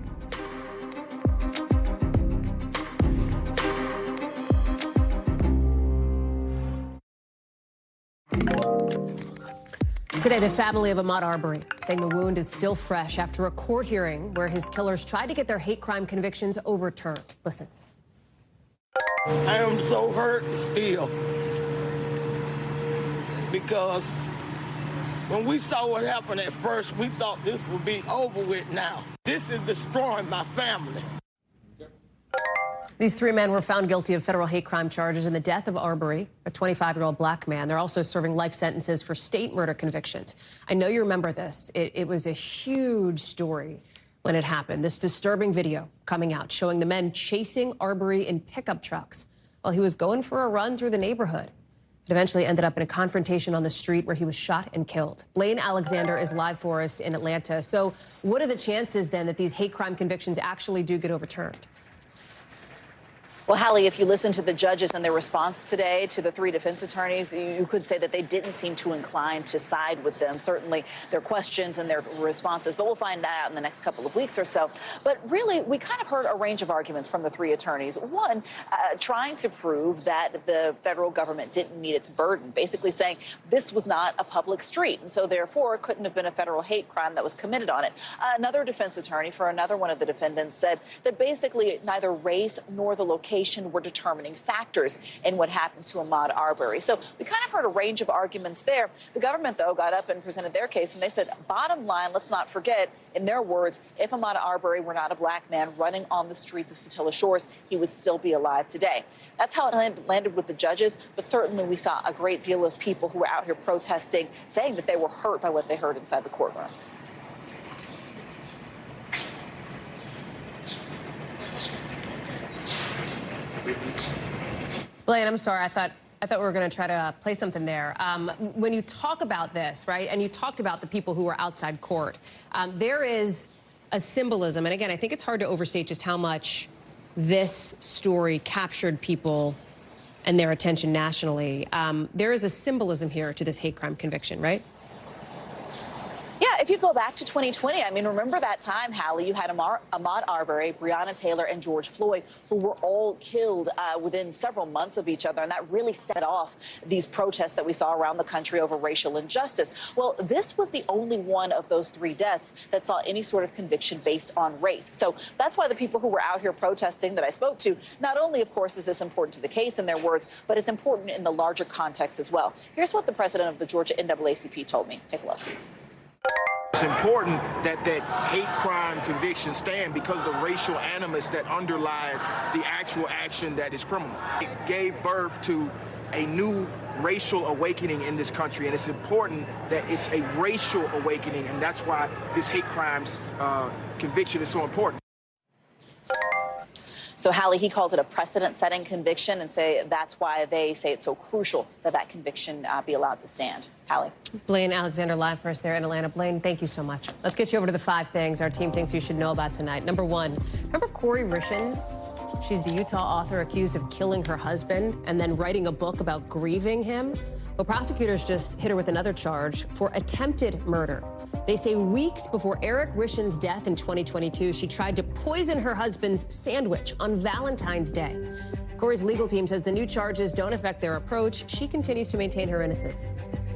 Today, the family of Ahmaud Arbery saying the wound is still fresh after a court hearing where his killers tried to get their hate crime convictions overturned. Listen. I am so hurt still because when we saw what happened at first, we thought this would be over with now. This is destroying my family. These three men were found guilty of federal hate crime charges in the death of Arbery, a 25-year-old black man. They're also serving life sentences for state murder convictions. I know you remember this. It was a huge story when it happened. This disturbing video coming out showing the men chasing Arbery in pickup trucks while he was going for a run through the neighborhood. It eventually ended up in a confrontation on the street where he was shot and killed. Blaine Alexander is live for us in Atlanta. So what are the chances then that these hate crime convictions actually do get overturned? Well, Hallie, if you listen to the judges and their response today to the three defense attorneys, you could say that they didn't seem too inclined to side with them. Certainly their questions and their responses, but we'll find that out in the next couple of weeks or so. But really, we kind of heard a range of arguments from the three attorneys. One, trying to prove that the federal government didn't meet its burden, basically saying this was not a public street, and so therefore it couldn't have been a federal hate crime that was committed on it. Another defense attorney for another one of the defendants said that basically neither race nor the location were determining factors in what happened to Ahmaud Arbery. So we kind of heard a range of arguments there. The government, though, got up and presented their case, and they said, bottom line, let's not forget, in their words, if Ahmaud Arbery were not a black man running on the streets of Satilla Shores, he would still be alive today. That's how it landed with the judges, but certainly we saw a great deal of people who were out here protesting, saying that they were hurt by what they heard inside the courtroom. Blaine, I'm sorry. I thought we were going to try to play something there. When you talk about this, right, and you talked about the people who were outside court, there is a symbolism. And again, I think it's hard to overstate just how much this story captured people and their attention nationally. There is a symbolism here to this hate crime conviction, right? Yeah, if you go back to 2020, I mean, remember that time, Hallie, you had Ahmaud Arbery, Breonna Taylor, and George Floyd, who were all killed within several months of each other, and that really set off these protests that we saw around the country over racial injustice. Well, this was the only one of those three deaths that saw any sort of conviction based on race. So that's why the people who were out here protesting that I spoke to, not only, of course, is this important to the case in their words, but it's important in the larger context as well. Here's what the president of the Georgia NAACP told me. Take a look. It's important that hate crime convictions stand because of the racial animus that underlied the actual action that is criminal. It gave birth to a new racial awakening in this country, and it's important that it's a racial awakening, and that's why this hate crimes conviction is so important. So, Hallie, he called it a precedent-setting conviction and say that's why they say it's so crucial that that conviction be allowed to stand. Hallie. Blaine Alexander live for us there in Atlanta. Blaine, thank you so much. Let's get you over to the 5 things our team thinks you should know about tonight. Number 1, remember Corey Rishens? She's the Utah author accused of killing her husband and then writing a book about grieving him. Well, prosecutors just hit her with another charge for attempted murder. They say weeks before Eric Rishens' death in 2022, she tried to poison her husband's sandwich on Valentine's Day. Corey's legal team says the new charges don't affect their approach. She continues to maintain her innocence.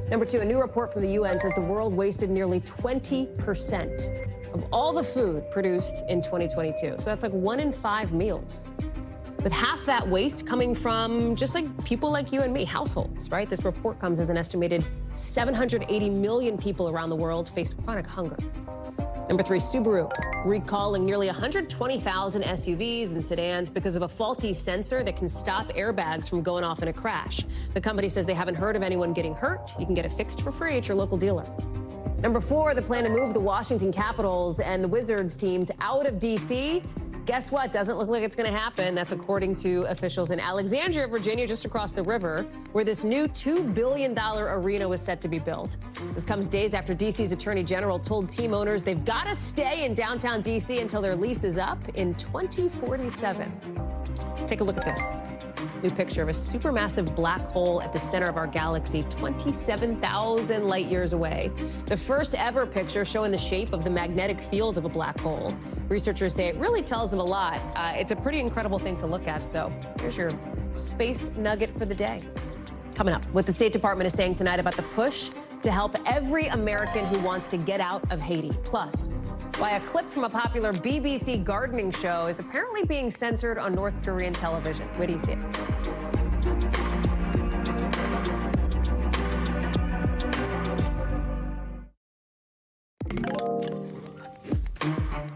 Number 2, a new report from the UN says the world wasted nearly 20% of all the food produced in 2022. So that's like 1 in 5 meals. With half that waste coming from just like people like you and me, households, right? This report comes as an estimated 780 million people around the world face chronic hunger. Number 3, Subaru recalling nearly 120,000 SUVs and sedans because of a faulty sensor that can stop airbags from going off in a crash. The company says they haven't heard of anyone getting hurt. You can get it fixed for free at your local dealer. Number 4, the plan to move the Washington Capitals and the Wizards teams out of D.C. Guess what? Doesn't look like it's going to happen. That's according to officials in Alexandria, Virginia, just across the river, where this new $2 billion arena was set to be built. This comes days after D.C.'s Attorney General told team owners they've got to stay in downtown D.C. until their lease is up in 2047. Take a look at this. New picture of a supermassive black hole at the center of our galaxy, 27,000 light years away. The first ever picture showing the shape of the magnetic field of a black hole. Researchers say it really tells them a lot. It's a pretty incredible thing to look at. So here's your space nugget for the day. Coming up, what the State Department is saying tonight about the push to help every American who wants to get out of Haiti. Plus, why a clip from a popular BBC gardening show is apparently being censored on North Korean television. Where do you see it?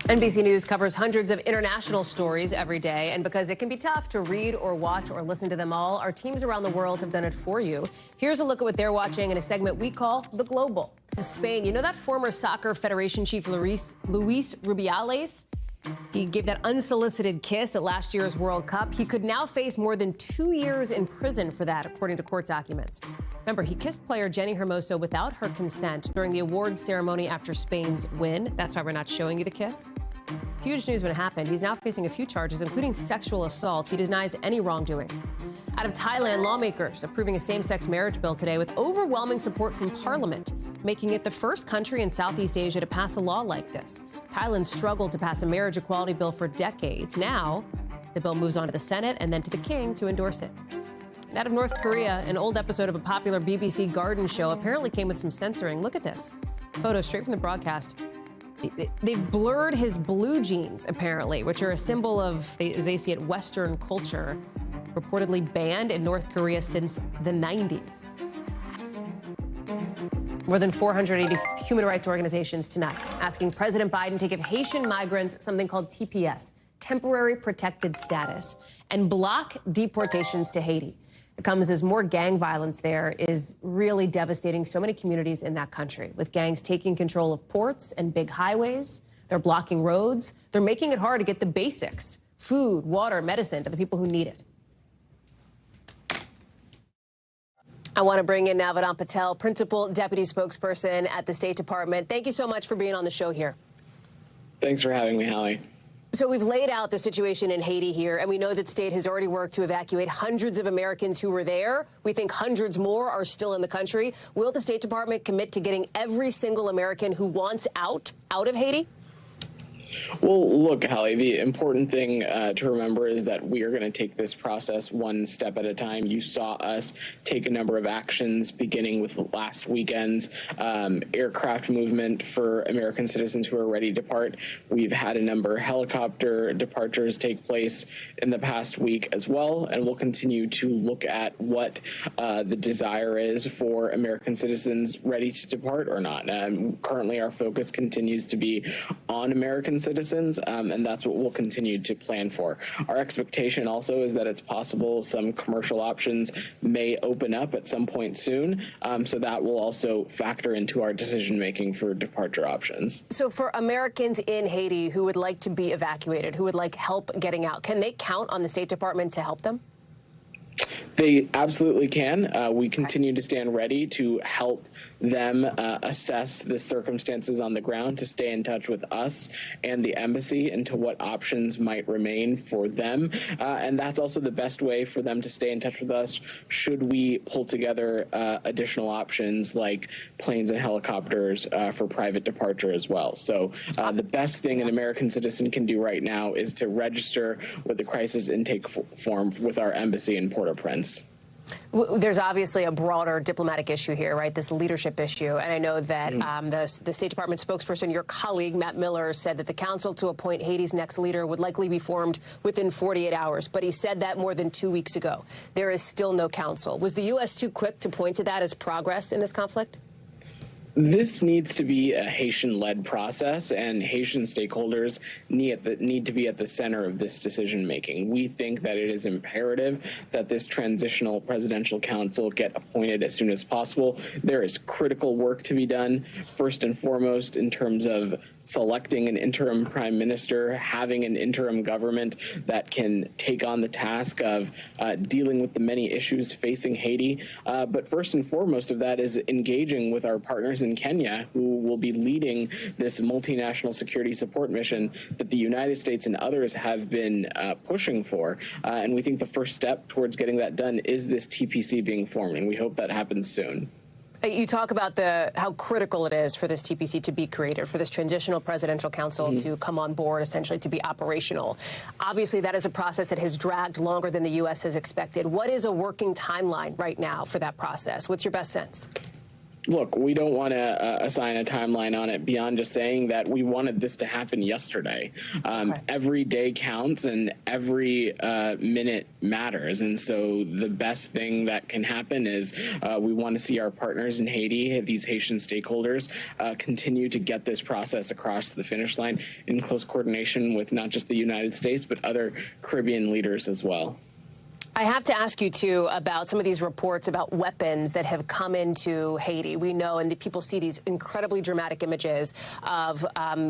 NBC News covers hundreds of international stories every day, and because it can be tough to read or watch or listen to them all, our teams around the world have done it for you. Here's a look at what they're watching in a segment we call The Global. Spain, you know that former soccer federation chief Luis Rubiales? He gave that unsolicited kiss at last year's World Cup. He could now face more than 2 years in prison for that, according to court documents. Remember, he kissed player Jenny Hermoso without her consent during the awards ceremony after Spain's win. That's why we're not showing you the kiss. Huge news when it happened. He's now facing a few charges, including sexual assault. He denies any wrongdoing. Out of Thailand, lawmakers approving a same-sex marriage bill today with overwhelming support from Parliament, making it the first country in Southeast Asia to pass a law like this. Thailand struggled to pass a marriage equality bill for decades. Now, the bill moves on to the Senate and then to the King to endorse it. Out of North Korea, an old episode of a popular BBC garden show apparently came with some censoring. Look at this. Photo straight from the broadcast. They've blurred his blue jeans, apparently, which are a symbol of, as they see it, Western culture, reportedly banned in North Korea since the 90s. More than 480 human rights organizations tonight asking President Biden to give Haitian migrants something called TPS, temporary protected status, and block deportations to Haiti. It comes as more gang violence there is really devastating so many communities in that country, with gangs taking control of ports and big highways. They're blocking roads. They're making it hard to get the basics, food, water, medicine, to the people who need it. I want to bring in now Vedant Patel, Principal Deputy Spokesperson at the State Department. Thank you so much for being on the show here. Thanks for having me, Hallie. So we've laid out the situation in Haiti here, and we know that state has already worked to evacuate hundreds of Americans who were there. We think hundreds more are still in the country. Will the State Department commit to getting every single American who wants out of Haiti? Well, look, Hallie, the important thing to remember is that we are going to take this process one step at a time. You saw us take a number of actions beginning with last weekend's aircraft movement for American citizens who are ready to depart. We've had a number of helicopter departures take place in the past week as well, and we'll continue to look at what the desire is for American citizens ready to depart or not. Currently, our focus continues to be on American citizens, and that's what we'll continue to plan for. Our expectation also is that it's possible some commercial options may open up at some point soon, so that will also factor into our decision-making for departure options. So for Americans in Haiti who would like to be evacuated, who would like help getting out, can they count on the State Department to help them? They absolutely can. We continue to stand ready to help them assess the circumstances on the ground, to stay in touch with us and the embassy into what options might remain for them. And that's also the best way for them to stay in touch with us should we pull together additional options like planes and helicopters for private departure as well. So the best thing an American citizen can do right now is to register with the crisis intake form with our embassy in Port-au-Prince. There's obviously a broader diplomatic issue here, right? This leadership issue. And I know that the State Department spokesperson, your colleague, Matt Miller, said that the council to appoint Haiti's next leader would likely be formed within 48 hours. But he said that more than 2 weeks ago. There is still no council. Was the U.S. too quick to point to that as progress in this conflict? This needs to be a Haitian-led process, and Haitian stakeholders need to be at the center of this decision-making. We think that it is imperative that this transitional presidential council get appointed as soon as possible. There is critical work to be done, first and foremost, in terms of selecting an interim prime minister, having an interim government that can take on the task of dealing with the many issues facing Haiti. But first and foremost of that is engaging with our partners in Kenya, who will be leading this multinational security support mission that the United States and others have been pushing for. And we think the first step towards getting that done is this TPC being formed, and we hope that happens soon. You talk about how critical it is for this TPC to be created, for this transitional presidential council to come on board, essentially to be operational. Obviously, that is a process that has dragged longer than the U.S. has expected. What is a working timeline right now for that process? What's your best sense? Look, we don't want to assign a timeline on it beyond just saying that we wanted this to happen yesterday. Every day counts and every minute matters. And so the best thing that can happen is we want to see our partners in Haiti, these Haitian stakeholders, continue to get this process across the finish line in close coordination with not just the United States, but other Caribbean leaders as well. I have to ask you, too, about some of these reports about weapons that have come into Haiti. We know, and people see these incredibly dramatic images of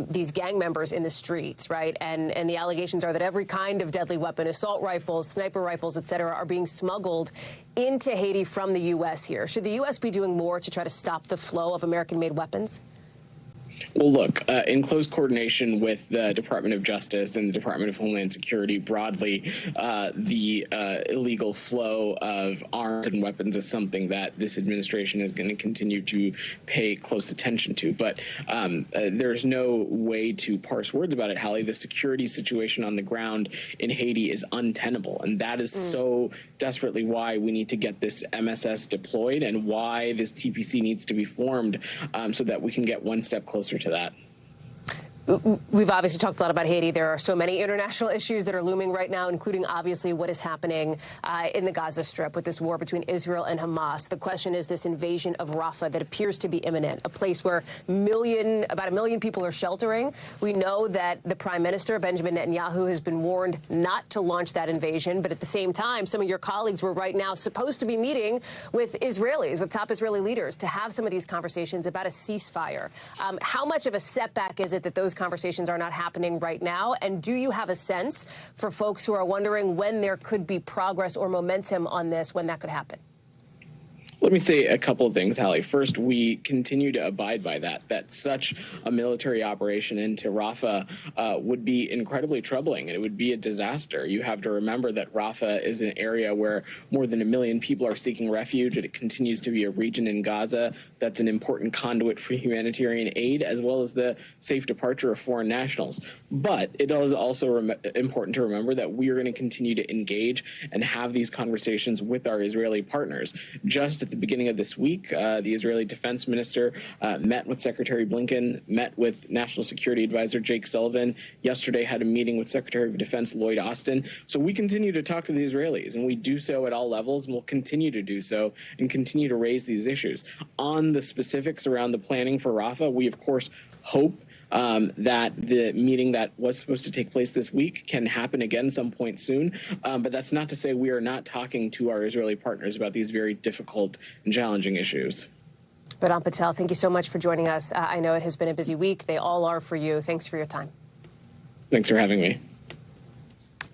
these gang members in the streets, right? And the allegations are that every kind of deadly weapon, assault rifles, sniper rifles, et cetera, are being smuggled into Haiti from the U.S. here. Should the U.S. be doing more to try to stop the flow of American-made weapons? Well, look, in close coordination with the Department of Justice and the Department of Homeland Security broadly, the illegal flow of arms and weapons is something that this administration is going to continue to pay close attention to. But there's no way to parse words about it, Hallie. The security situation on the ground in Haiti is untenable, and that is so desperately why we need to get this MSS deployed and why this TPC needs to be formed so that we can get one step closer to that. We've obviously talked a lot about Haiti. There are so many international issues that are looming right now, including obviously what is happening in the Gaza Strip with this war between Israel and Hamas. The question is this invasion of Rafah that appears to be imminent, a place where about a million people are sheltering. We know that the Prime Minister, Benjamin Netanyahu, has been warned not to launch that invasion. But at the same time, some of your colleagues were right now supposed to be meeting with Israelis, with top Israeli leaders, to have some of these conversations about a ceasefire. How much of a setback is it that those conversations are not happening right now? And do you have a sense for folks who are wondering when there could be progress or momentum on this, when that could happen? Let me say a couple of things, Hallie. First, we continue to abide by that such a military operation into Rafah would be incredibly troubling, and it would be a disaster. You have to remember that Rafah is an area where more than 1 million people are seeking refuge, and it continues to be a region in Gaza that's an important conduit for humanitarian aid, as well as the safe departure of foreign nationals. But it is also important to remember that we are going to continue to engage and have these conversations with our Israeli partners. Just at the beginning of this week, the Israeli defense minister met with Secretary Blinken, met with National Security Advisor Jake Sullivan. Yesterday had a meeting with Secretary of Defense Lloyd Austin. So we continue to talk to the Israelis, and we do so at all levels, and we'll continue to do so and continue to raise these issues. On the specifics around the planning for Rafah, we, of course, hope that the meeting that was supposed to take place this week can happen again some point soon. But that's not to say we are not talking to our Israeli partners about these very difficult and challenging issues. Vedant Patel, thank you so much for joining us. I know it has been a busy week. They all are for you. Thanks for your time. Thanks for having me.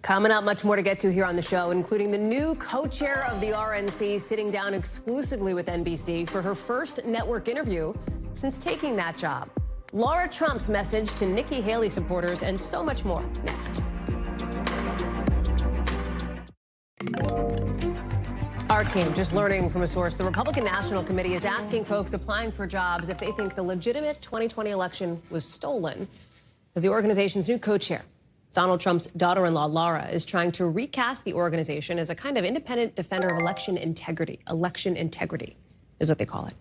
Coming up, much more to get to here on the show, including the new co-chair of the RNC sitting down exclusively with NBC for her first network interview since taking that job. Laura Trump's message to Nikki Haley supporters, and so much more next. Our team just learning from a source, the Republican National Committee is asking folks applying for jobs if they think the legitimate 2020 election was stolen, as the organization's new co-chair, Donald Trump's daughter-in-law, Laura, is trying to recast the organization as a kind of independent defender of election integrity. Election integrity is what they call it.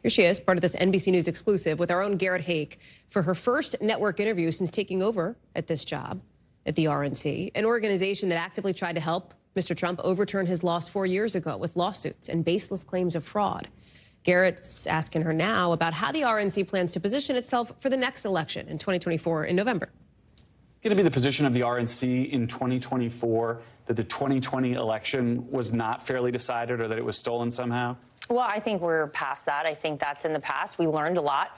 Here she is, part of this NBC News exclusive with our own Garrett Haake for her first network interview since taking over at this job at the RNC, an organization that actively tried to help Mr. Trump overturn his loss 4 years ago with lawsuits and baseless claims of fraud. Garrett's asking her now about how the RNC plans to position itself for the next election in 2024 in November. Going to be the position of the RNC in 2024 that the 2020 election was not fairly decided or that it was stolen somehow? Well, I think we're past that. I think that's in the past. We learned a lot.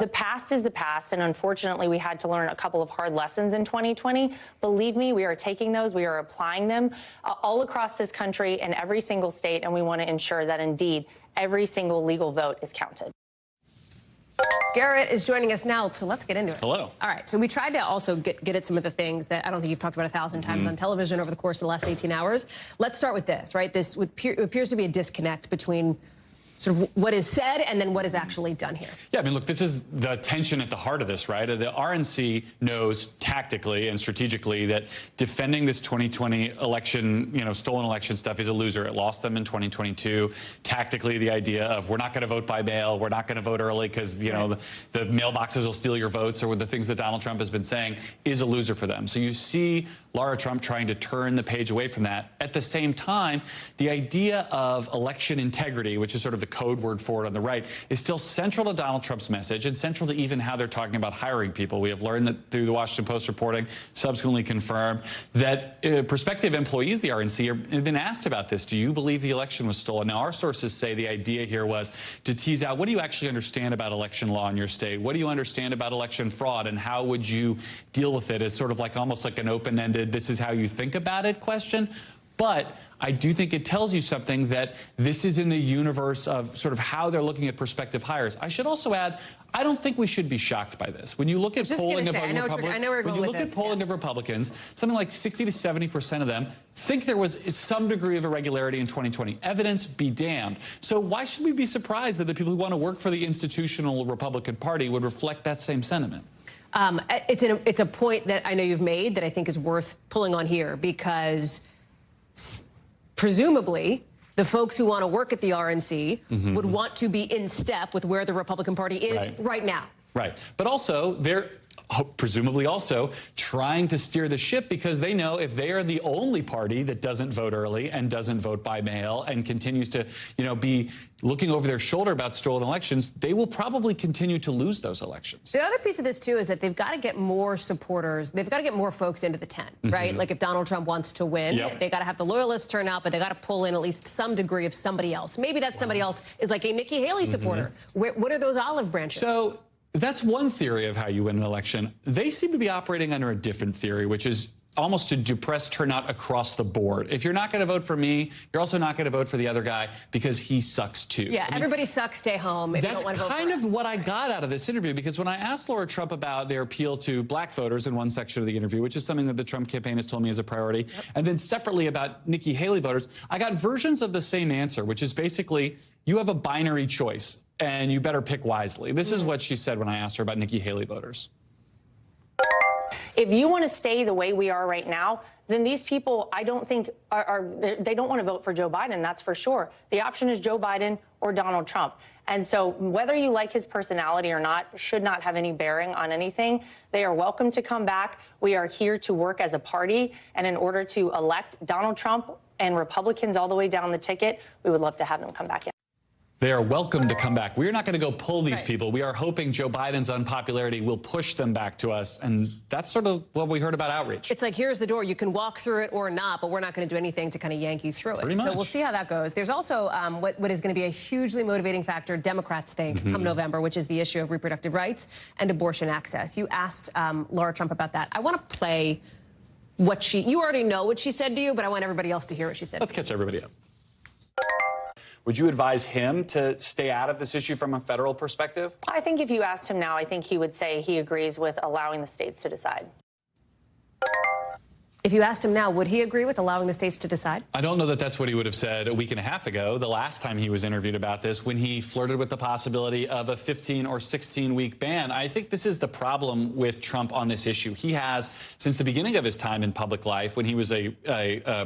The past is the past, and unfortunately, we had to learn a couple of hard lessons in 2020. Believe me, we are taking those, we are applying them all across this country in every single state, and we want to ensure that indeed every single legal vote is counted. Garrett is joining us now, so let's get into it. Hello. All right, so we tried to also get at some of the things that I don't think you've talked about 1,000 times on television over the course of the last 18 hours. Let's start with this, right? This appears to be a disconnect between sort of what is said and then what is actually done here. Yeah, I mean, look, this is the tension at the heart of this, right? The RNC knows tactically and strategically that defending this 2020 election, stolen election stuff is a loser. It lost them in 2022. Tactically, the idea of we're not going to vote by mail, we're not going to vote early because, the mailboxes will steal your votes, or the things that Donald Trump has been saying, is a loser for them. So you see Laura Trump trying to turn the page away from that. At the same time, the idea of election integrity, which is sort of the code word for it on the right, is still central to Donald Trump's message and central to even how they're talking about hiring people. We have learned that through the Washington Post reporting, subsequently confirmed, that prospective employees of the RNC have been asked about this. Do you believe the election was stolen? Now, our sources say the idea here was to tease out, what do you actually understand about election law in your state? What do you understand about election fraud, and how would you deal with it as sort of like almost like an open-ended, this is how you think about it question? But I do think it tells you something that this is in the universe of sort of how they're looking at prospective hires. I should also add, I don't think we should be shocked by this. When you look at polling of Republicans, something like 60 to 70% of them think there was some degree of irregularity in 2020. Evidence be damned. So why should we be surprised that the people who want to work for the institutional Republican Party would reflect that same sentiment? It's a point that I know you've made that I think is worth pulling on here, because presumably the folks who want to work at the RNC would want to be in step with where the Republican Party is right now. Right. But also, they're presumably also trying to steer the ship, because they know if they are the only party that doesn't vote early and doesn't vote by mail and continues to, be looking over their shoulder about stolen elections, they will probably continue to lose those elections. The other piece of this, too, is that they've got to get more supporters. They've got to get more folks into the tent, right? Like if Donald Trump wants to win, they got to have the loyalists turn out, but they got to pull in at least some degree of somebody else. Maybe that somebody else is like a Nikki Haley supporter. What are those olive branches? So that's one theory of how you win an election. They seem to be operating under a different theory, which is almost to depress turnout across the board. If you're not going to vote for me, you're also not going to vote for the other guy because he sucks too. Yeah, everybody sucks, stay home if you don't want to vote for us. That's kind of what I got out of this interview, because when I asked Laura Trump about their appeal to black voters in one section of the interview, which is something that the Trump campaign has told me is a priority, and then separately about Nikki Haley voters, I got versions of the same answer, which is basically, you have a binary choice and you better pick wisely. This is what she said when I asked her about Nikki Haley voters. If you want to stay the way we are right now, then these people, I don't think, they don't want to vote for Joe Biden, that's for sure. The option is Joe Biden or Donald Trump. And so whether you like his personality or not should not have any bearing on anything. They are welcome to come back. We are here to work as a party. And in order to elect Donald Trump and Republicans all the way down the ticket, we would love to have them come back in. They are welcome to come back. We're not going to go pull these people. We are hoping Joe Biden's unpopularity will push them back to us. And that's sort of what we heard about outreach. It's like, here's the door. You can walk through it or not, but we're not going to do anything to kind of yank you through it. Pretty much. So we'll see how that goes. There's also what is going to be a hugely motivating factor, Democrats think, come November, which is the issue of reproductive rights and abortion access. You asked Laura Trump about that. I want to play what you already know what she said to you, but I want everybody else to hear what she said. Let's catch everybody up. Would you advise him to stay out of this issue from a federal perspective? I think if you asked him now, I think he would say he agrees with allowing the states to decide. If you asked him now, would he agree with allowing the states to decide? I don't know that that's what he would have said a week and a half ago, the last time he was interviewed about this, when he flirted with the possibility of a 15 or 16-week ban. I think this is the problem with Trump on this issue. He has, since the beginning of his time in public life, when he was a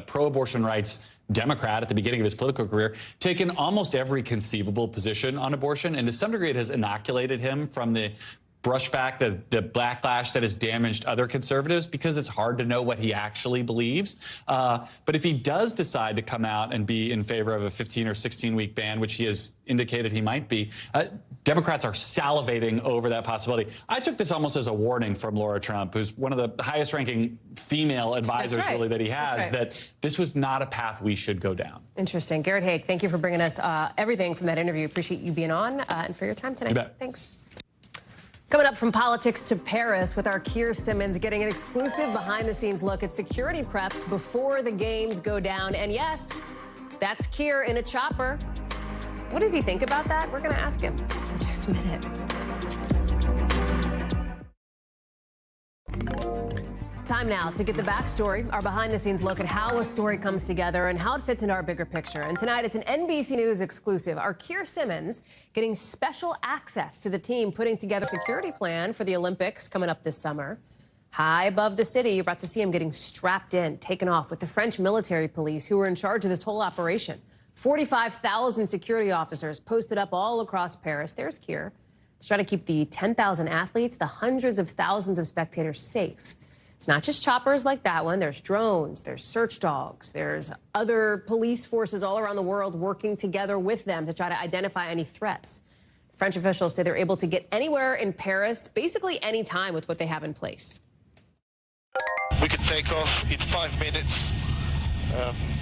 pro-abortion rights Democrat at the beginning of his political career, taken almost every conceivable position on abortion, and to some degree it has inoculated him from the brushback, the backlash that has damaged other conservatives, because it's hard to know what he actually believes. But if he does decide to come out and be in favor of a 15 or 16-week ban, which he has indicated he might be, Democrats are salivating over that possibility. I took this almost as a warning from Laura Trump, who's one of the highest-ranking female advisors really that he has, that this was not a path we should go down. Interesting. Garrett Haake, thank you for bringing us everything from that interview. Appreciate you being on and for your time tonight. You bet. Thanks. Coming up from politics to Paris with our Keir Simmons getting an exclusive behind-the-scenes look at security preps before the games go down. And yes, that's Keir in a chopper. What does he think about that? We're going to ask him in just a minute. Time now to get the backstory, our behind-the-scenes look at how a story comes together and how it fits into our bigger picture. And tonight, it's an NBC News exclusive. Our Keir Simmons getting special access to the team putting together a security plan for the Olympics coming up this summer. High above the city, you're about to see him getting strapped in, taken off with the French military police who were in charge of this whole operation. 45,000 security officers posted up all across Paris. There's Keir to try to keep the 10,000 athletes, the hundreds of thousands of spectators safe. It's not just choppers like that one. There's drones, there's search dogs, there's other police forces all around the world working together with them to try to identify any threats. French officials say they're able to get anywhere in Paris, basically any time with what they have in place. We can take off in 5 minutes,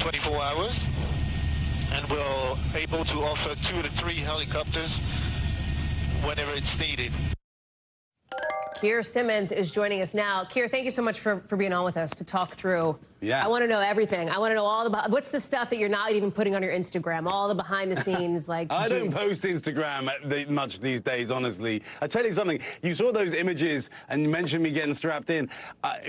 24 hours, and we're able to offer 2 to 3 helicopters whenever it's needed. Keir Simmons is joining us now. Keir, thank you so much for being on with us to talk through. Yeah. I want to know everything. I want to know all the what's the stuff that you're not even putting on your Instagram, all the behind the scenes like I don't juice. post Instagram much these days, honestly. I tell you something, you saw those images and you mentioned me getting strapped in.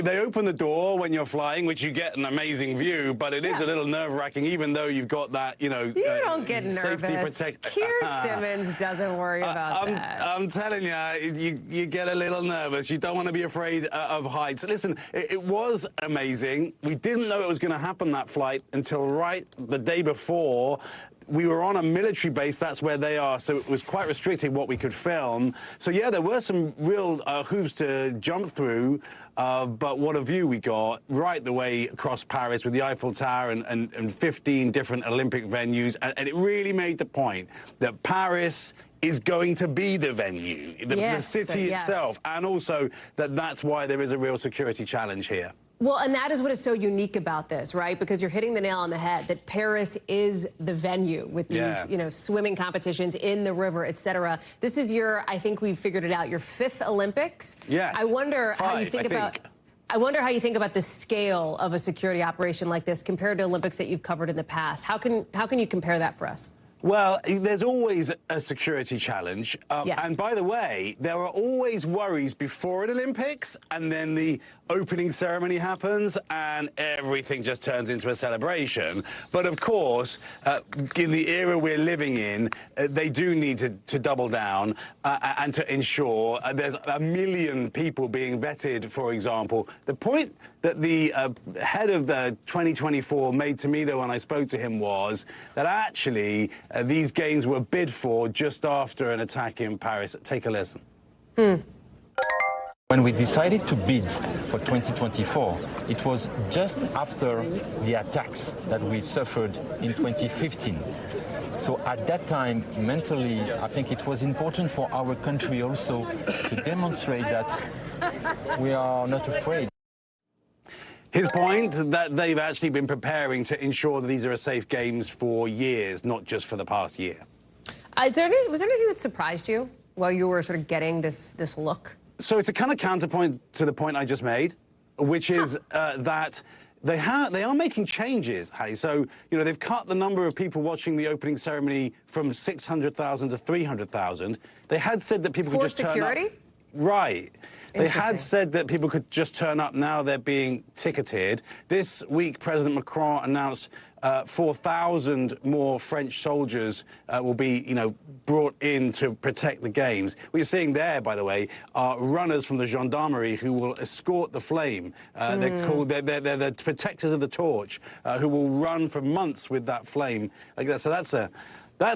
They open the door when you're flying, which you get an amazing view, but it is a little nerve-wracking, even though you've got that, you know, you don't get safety nervous. Keir Simmons doesn't worry about that. I'm telling you, you get a little nervous. You don't want to be afraid of heights. Listen, it was amazing. We didn't know it was going to happen, that flight, until right the day before. We were on a military base, that's where they are, so it was quite restricted what we could film. So yeah, there were some real hoops to jump through, but what a view we got right the way across Paris with the Eiffel Tower and 15 different Olympic venues, and it really made the point that Paris is going to be the venue, the city itself, and also that's why there is a real security challenge here. Well, and that is what is so unique about this, right? Because you're hitting the nail on the head, that Paris is the venue with these, you know, swimming competitions in the river, et cetera. This is your, I think we figured it out, your 5th Olympics. Yes. I wonder how you think about... I wonder how you think about the scale of a security operation like this compared to Olympics that you've covered in the past. How can you compare that for us? Well, there's always a security challenge. And by the way, there are always worries before an Olympics, and then the opening ceremony happens and everything just turns into a celebration. But of course, in the era we're living in, they do need to double down and to ensure there's 1 million people being vetted, for example. The point that the head of the 2024 made to me, though, when I spoke to him, was that actually these games were bid for just after an attack in Paris. Take a listen. When we decided to bid for 2024, it was just after the attacks that we suffered in 2015. So at that time, mentally, I think it was important for our country also to demonstrate that we are not afraid. His point that they've actually been preparing to ensure that these are safe games for years, not just for the past year. Was there anything that surprised you while you were sort of getting this look? So it's a kind of counterpoint to the point I just made, which is that they are making changes, Hallie. So, you know, they've cut the number of people watching the opening ceremony from 600,000 to 300,000. They had said that people could just turn up. right. They had said that people could just turn up. Now they're being ticketed. This week, President Macron announced 4,000 more French soldiers will be, brought in to protect the games. What you're seeing there, by the way, are runners from the gendarmerie who will escort the flame. They're called they're the protectors of the torch, who will run for months with that flame. Like that. So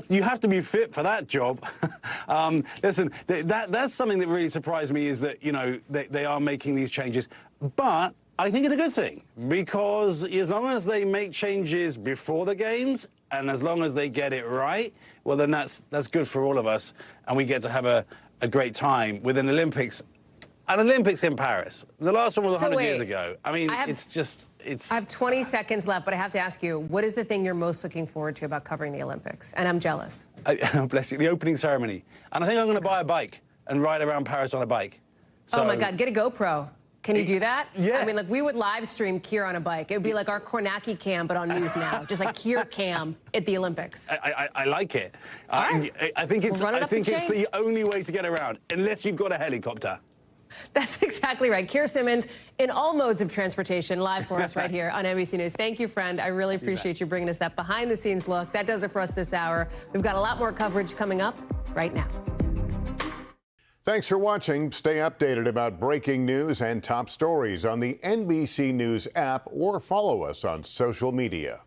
you have to be fit for that job. Listen, that's something that really surprised me, is that, they are making these changes. But I think it's a good thing, because as long as they make changes before the games and as long as they get it right, well, then that's good for all of us, and we get to have a great time with an Olympics in Paris. The last one was 100 years ago. I mean, I have 20 seconds left, but I have to ask you, what is the thing you're most looking forward to about covering the Olympics? And I'm jealous. Bless you. The opening ceremony. And I think I'm going to buy a bike and ride around Paris on a bike. So, oh, my God. Get a GoPro. Can you do that? Yeah. I mean, we would live stream Keir on a bike. It would be like our Kornacki cam, but on News Now. Just like Keir cam at the Olympics. I like it. Right. I think it's the only way to get around, unless you've got a helicopter. That's exactly right. Keir Simmons in all modes of transportation, live for us right here on NBC News. Thank you, friend. I really appreciate you bringing us that behind-the-scenes look. That does it for us this hour. We've got a lot more coverage coming up right now. Thanks for watching. Stay updated about breaking news and top stories on the NBC News app, or follow us on social media.